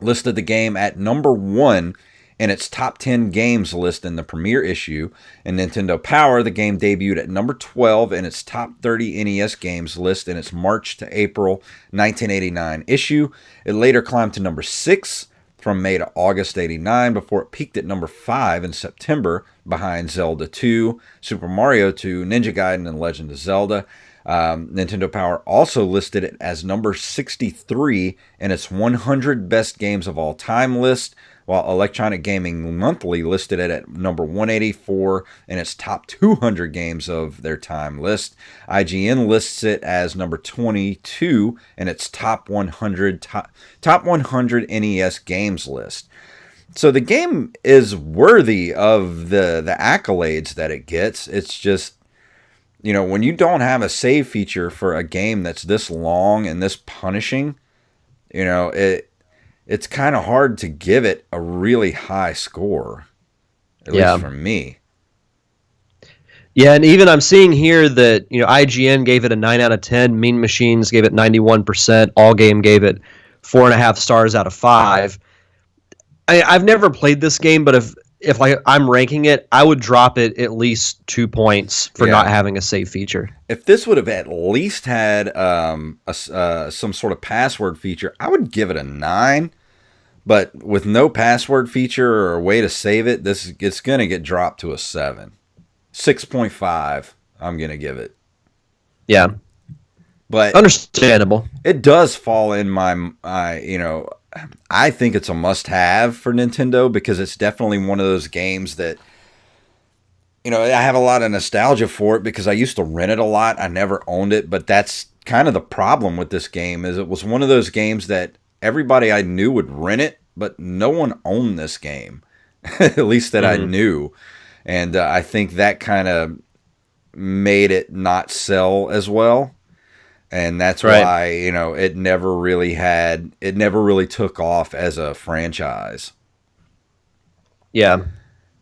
listed the game at number 1 in its top 10 games list in the premiere issue. In Nintendo Power, the game debuted at number 12 in its top 30 NES games list in its March to April 1989 issue. It later climbed to number 6 from May to August 89 before it peaked at number 5 in September behind Zelda 2, Super Mario 2, Ninja Gaiden, and Legend of Zelda. Nintendo Power also listed it as number 63 in its 100 best games of all time list, while Electronic Gaming Monthly listed it at number 184 in its top 200 games of their time list. IGN lists it as number 22 in its top 100 NES games list. So the game is worthy of the accolades that it gets. It's just, you know, when you don't have a save feature for a game that's this long and this punishing, you know, it's kind of hard to give it a really high score, at least for me. Yeah, and even I'm seeing here that, you know, IGN gave it a 9 out of 10, Mean Machines gave it 91%, All Game gave it 4.5 stars out of 5. I've never played this game, but if I'm ranking it, I would drop it at least 2 points for not having a save feature. If this would have at least had some sort of password feature, I would give it a 9. But with no password feature or a way to save it, it's going to get dropped to a 7. 6.5, I'm going to give it. Yeah. But understandable. It does fall in you know, I think it's a must-have for Nintendo because it's definitely one of those games that, you know, I have a lot of nostalgia for it because I used to rent it a lot. I never owned it, but that's kind of the problem with this game is it was one of those games that everybody I knew would rent it, but no one owned this game, at least that I knew. And I think that kind of made it not sell as well. And that's Right. why, it never really took off as a franchise. Yeah.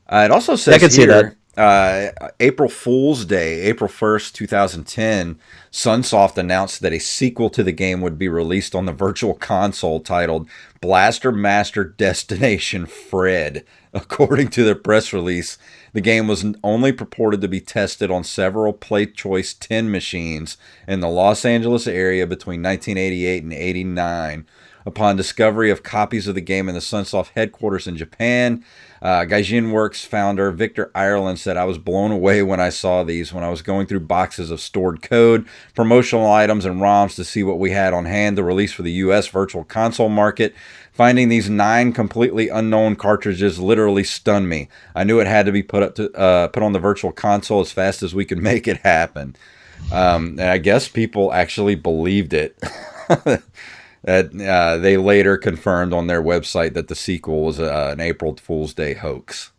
It also I says can see that. here, April Fool's Day, April 1st, 2010, Sunsoft announced that a sequel to the game would be released on the Virtual Console titled Blaster Master Destination Fred. According to the press release, the game was only purported to be tested on several PlayChoice 10 machines in the Los Angeles area between 1988 and 89. Upon discovery of copies of the game in the Sunsoft headquarters in Japan, Gaijin Works founder Victor Ireland said, "I was blown away when I saw these. When I was going through boxes of stored code, promotional items, and ROMs to see what we had on hand to release for the U.S. Virtual Console market, finding these 9 completely unknown cartridges literally stunned me. I knew it had to be put on the Virtual Console as fast as we could make it happen." And I guess people actually believed it. They later confirmed on their website that the sequel was an April Fool's Day hoax.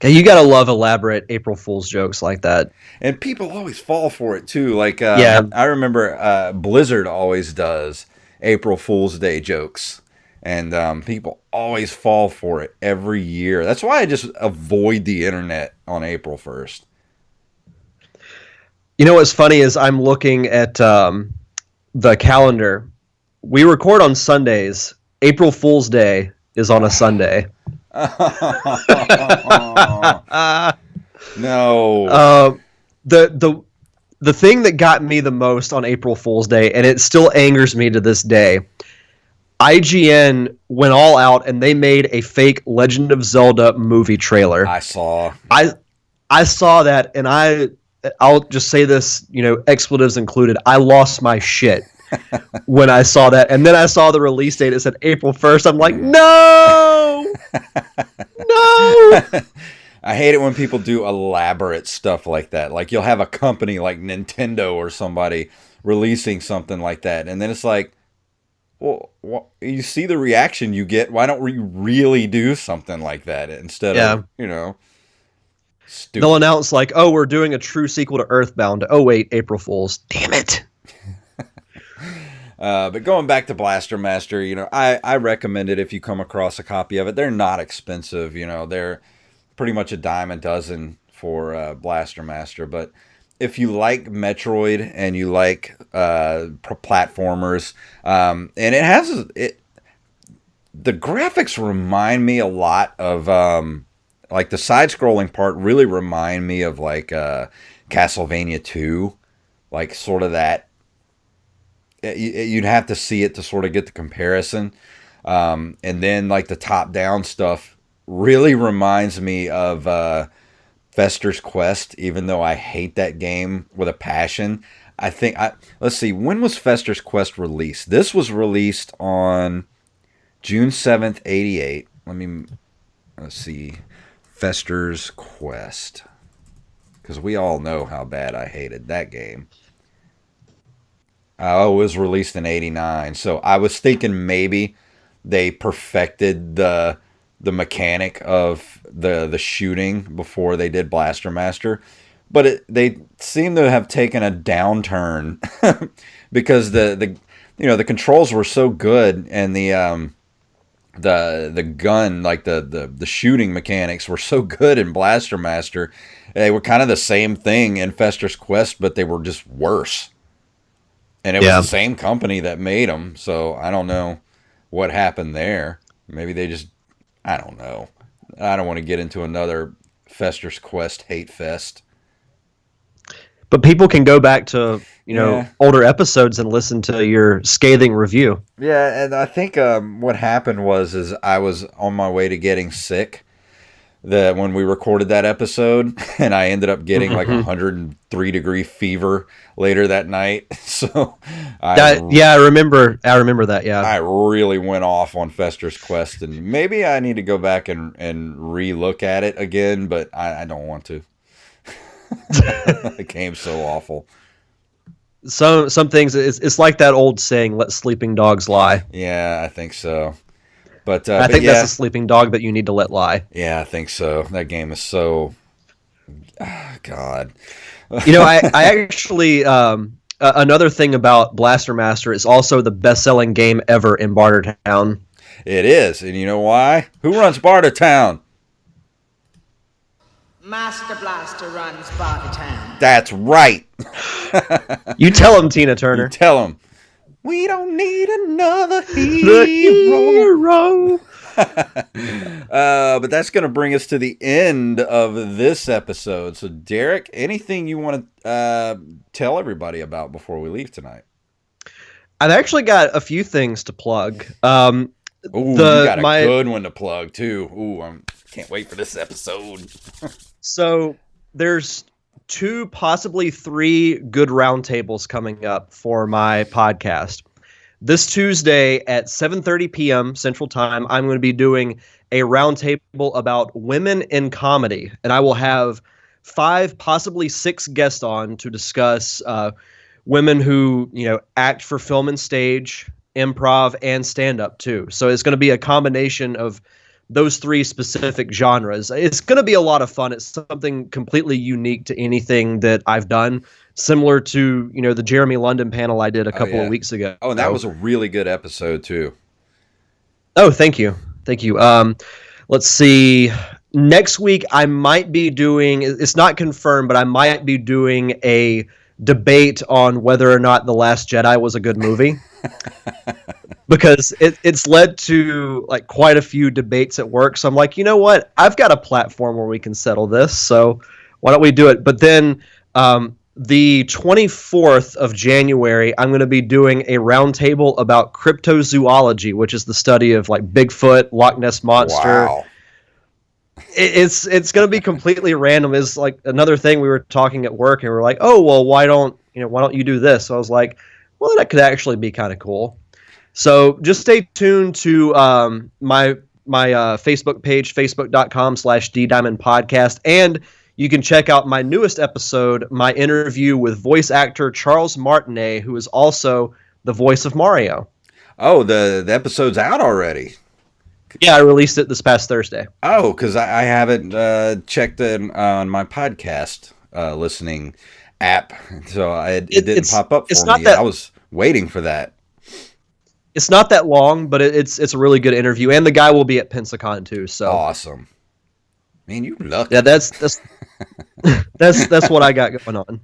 Okay, you gotta love elaborate April Fool's jokes like that. And people always fall for it too. Like Yeah. I remember Blizzard always does April Fool's Day jokes, and people always fall for it every year. That's why I just avoid the internet on April 1st. You know what's funny is I'm looking at the calendar. We record on Sundays. April Fool's Day is on a Sunday. No. The thing that got me the most on April Fool's Day, and it still angers me to this day, IGN went all out and they made a fake Legend of Zelda movie trailer. I saw that, and I'll just say this, expletives included. I lost my shit when I saw that, and then I saw the release date. It said April 1st. I'm like, no, no. I hate it when people do elaborate stuff like that. Like you'll have a company like Nintendo or somebody releasing something like that, and then it's like, well, you see the reaction you get. Why don't we really do something like that instead of, stupid. They'll announce like, oh, we're doing a true sequel to Earthbound. Oh, wait, April Fools. Damn it. But going back to Blaster Master, I recommend it if you come across a copy of it. They're not expensive. They're pretty much a dime a dozen for Blaster Master. But if you like Metroid and you like platformers, and it has the graphics remind me a lot of like the side-scrolling part really remind me of like Castlevania 2, like sort of that. You'd have to see it to sort of get the comparison. And then like the top-down stuff really reminds me of Fester's Quest, even though I hate that game with a passion. Let's see, when was Fester's Quest released? This was released on June 7th, 88. Let's see. Fester's Quest, because we all know how bad I hated that game. It was released in 89, so I was thinking maybe they perfected the mechanic of the shooting before they did Blaster Master, but they seem to have taken a downturn because the controls were so good, and the gun, like the shooting mechanics were so good in Blaster Master. They were kind of the same thing in Fester's Quest, but they were just worse. And it was the same company that made them, so I don't know what happened there. Maybe they just, I don't know. I don't want to get into another Fester's Quest hate fest. But people can go back to, older episodes and listen to your scathing review. Yeah, and I think what happened was I was on my way to getting sick when we recorded that episode, and I ended up getting like 103-degree fever later that night. So I remember that. Yeah, I really went off on Fester's Quest, and maybe I need to go back and re-look at it again, but I don't want to. The game's so awful. Some things it's like that old saying, "Let sleeping dogs lie." Yeah, I think so. But I think that's a sleeping dog that you need to let lie. Yeah, I think so. That game is so... God. I actually another thing about Blaster Master is also the best-selling game ever in Bartertown. It is, and you know why? Who runs Bartertown? Master Blaster runs Bartertown. That's right. You tell him, Tina You Turner. tell them. We don't need another The hero. hero. But that's going to bring us to the end of this episode. So, Derek, anything you want to tell everybody about before we leave tonight? I've actually got a few things to plug. Ooh, you got a good one to plug, too. Ooh, I can't wait for this episode. So there's 2, possibly 3 good roundtables coming up for my podcast. This Tuesday at 7:30 p.m. Central Time, I'm going to be doing a roundtable about women in comedy, and I will have 5, possibly 6 guests on to discuss women who act for film and stage, improv, and stand-up too. So it's going to be a combination of those 3 specific genres. It's going to be a lot of fun. It's something completely unique to anything that I've done, similar to, the Jeremy London panel I did a couple of weeks ago. Oh, and that was a really good episode too. Oh, thank you. Thank you. Let's see. Next week, I might be doing, it's not confirmed, but I might be doing a debate on whether or not The Last Jedi was a good movie. Because it's led to like quite a few debates at work. So I'm like, you know what? I've got a platform where we can settle this. So why don't we do it? But then the 24th of January, I'm going to be doing a roundtable about cryptozoology, which is the study of like Bigfoot, Loch Ness Monster. Wow. It's going to be completely random. It's like another thing we were talking at work, and we were like, oh, well, why don't you do this? So I was like, well, that could actually be kind of cool. So just stay tuned to my Facebook page, facebook.com/DDiamondPodcast. And you can check out my newest episode, my interview with voice actor Charles Martinet, who is also the voice of Mario. Oh, the episode's out already. Yeah, I released it this past Thursday. Oh, because I haven't checked in on my podcast listening app. So it didn't pop up for me. I was waiting for that. It's not that long, but it's a really good interview, and the guy will be at Pensacon too. So awesome, man! You lucky. Yeah, that's what I got going on.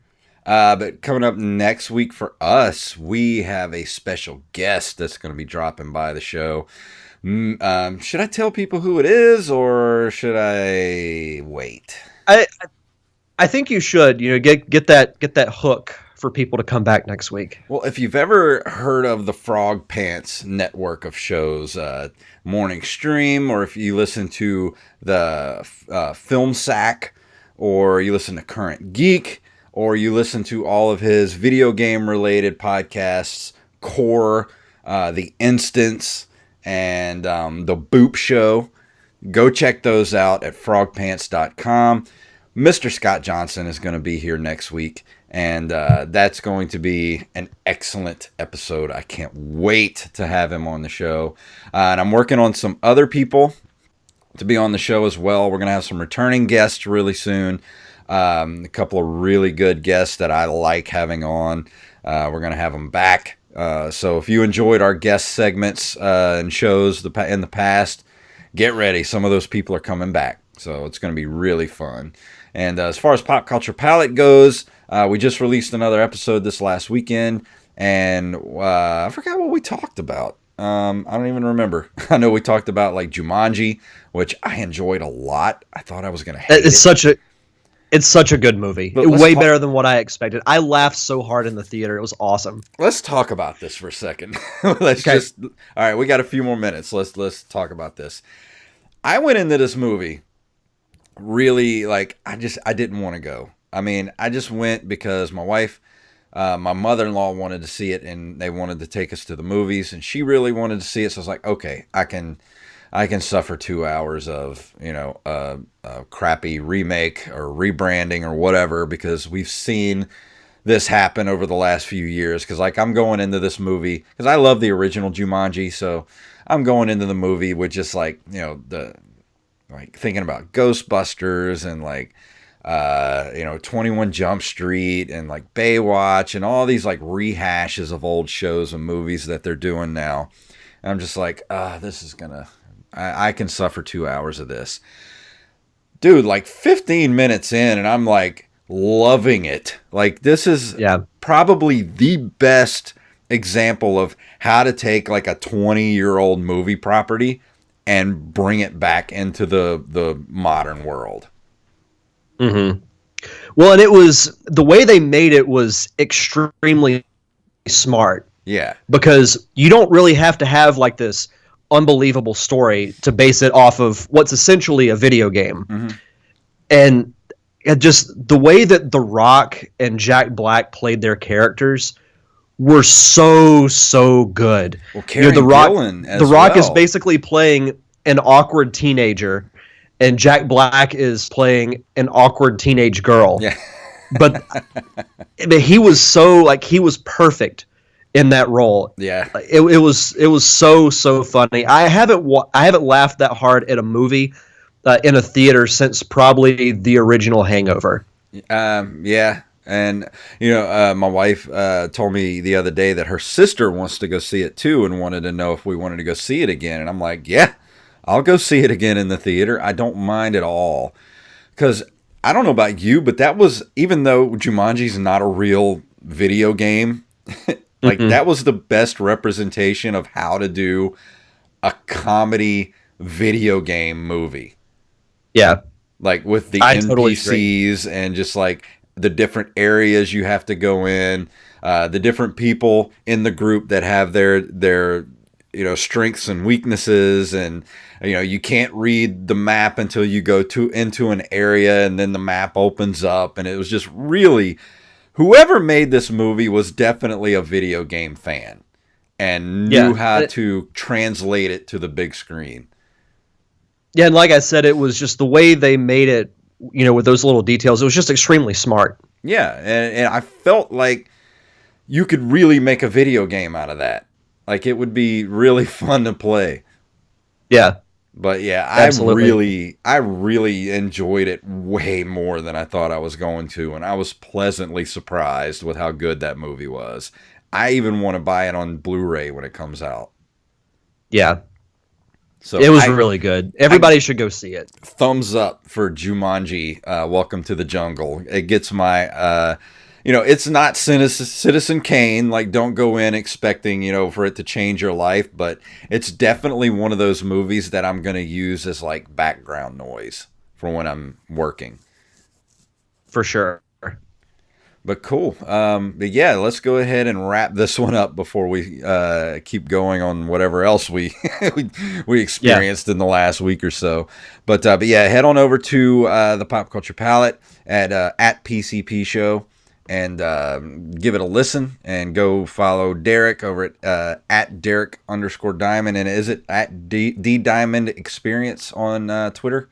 But coming up next week for us, we have a special guest that's going to be dropping by the show. Should I tell people who it is, or should I wait? I think you should. Get that hook for people to come back next week. Well, if you've ever heard of the Frog Pants network of shows, Morning Stream, or if you listen to the Film Sack, or you listen to Current Geek, or you listen to all of his video game related podcasts, Core, The Instance, and The Boop Show, go check those out at frogpants.com. Mr. Scott Johnson is going to be here next week. And that's going to be an excellent episode. I can't wait to have him on the show. And I'm working on some other people to be on the show as well. We're going to have some returning guests really soon. A couple of really good guests that I like having on. We're going to have them back. So if you enjoyed our guest segments and shows in the past, get ready. Some of those people are coming back. So it's going to be really fun. And as far as Pop Culture Palette goes, we just released another episode this last weekend, and I forgot what we talked about. I don't even remember. I know we talked about like Jumanji, which I enjoyed a lot. I thought I was going to hate it. It's such a good movie. Way better than what I expected. I laughed so hard in the theater. It was awesome. Let's talk about this for a second. All right, we got a few more minutes. Let's talk about this. I went into this movie really like I didn't want to go. I mean, I just went because my wife, my mother-in-law wanted to see it, and they wanted to take us to the movies, and she really wanted to see it. So I was like, okay, I can suffer 2 hours of a crappy remake or rebranding or whatever, because we've seen this happen over the last few years. Because like I'm going into this movie because I love the original Jumanji, so I'm going into the movie with just like thinking about Ghostbusters and like 21 Jump Street and like Baywatch and all these like rehashes of old shows and movies that they're doing now. And I'm just like, this is I can suffer 2 hours of this. Dude, like 15 minutes in and I'm like loving it. Like this is probably the best example of how to take like a 20-year-old movie property and bring it back into the modern world. Mm-hmm. Well, and it was the way they made it was extremely smart. Yeah. Because you don't really have to have like this unbelievable story to base it off of what's essentially a video game. Mm-hmm. And just the way that The Rock and Jack Black played their characters were so good. Well, The Rock is basically playing an awkward teenager, and Jack Black is playing an awkward teenage girl. Yeah. But he was perfect in that role. Yeah. It was so funny. I haven't laughed that hard at a movie in a theater since probably the original Hangover. Yeah. And, my wife told me the other day that her sister wants to go see it too and wanted to know if we wanted to go see it again. And I'm like, yeah, I'll go see it again in the theater. I don't mind at all. Because I don't know about you, but that was, even though Jumanji's not a real video game, like that was the best representation of how to do a comedy video game movie. Yeah. Like with the I NPCs totally and just like the different areas you have to go in, the different people in the group that have their strengths and weaknesses, and you can't read the map until you go into an area and then the map opens up. And it was just really, whoever made this movie was definitely a video game fan and knew how to translate it to the big screen. Yeah, and like I said, it was just the way they made it, with those little details. It was just extremely smart. Yeah, and I felt like you could really make a video game out of that. Like, it would be really fun to play. Yeah. But yeah, absolutely. I really enjoyed it way more than I thought I was going to, and I was pleasantly surprised with how good that movie was. I even want to buy it on Blu-ray when it comes out. Yeah. So it was really good. Everybody should go see it. Thumbs up for Jumanji, Welcome to the Jungle. It gets my, it's not Citizen Kane. Like, don't go in expecting, for it to change your life. But it's definitely one of those movies that I'm going to use as, like, background noise for when I'm working. For sure. But cool. But yeah, let's go ahead and wrap this one up before we keep going on whatever else we experienced in the last week or so. But yeah, head on over to the Pop Culture Palette at PCP Show and give it a listen, and go follow Derek over at Derek_Diamond. And is it at D Diamond Experience on Twitter?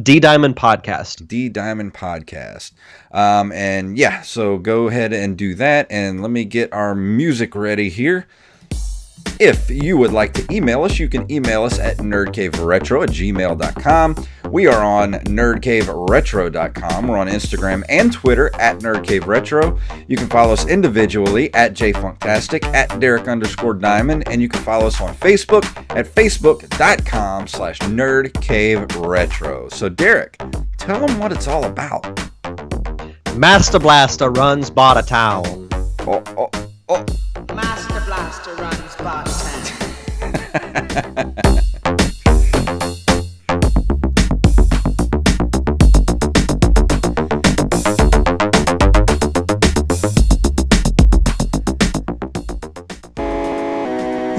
D Diamond Podcast. D Diamond Podcast. And yeah, so go ahead and do that. And let me get our music ready here. If you would like to email us, you can email us at nerdcaveretro@gmail.com. We are on nerdcaveretro.com. We're on Instagram and Twitter at nerdcaveretro. You can follow us individually at jfunktastic, at Derek_Diamond, and you can follow us on Facebook at facebook.com/nerdcaveretro. So Derek, tell them what it's all about. Master Blaster runs Barter Town. Oh. Master Blaster runs Barter Town.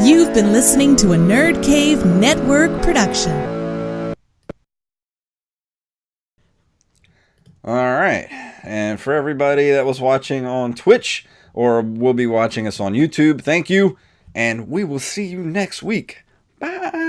You've been listening to a Nerd Cave Network production. All right. And for everybody that was watching on Twitch or will be watching us on YouTube, thank you. And we will see you next week. Bye.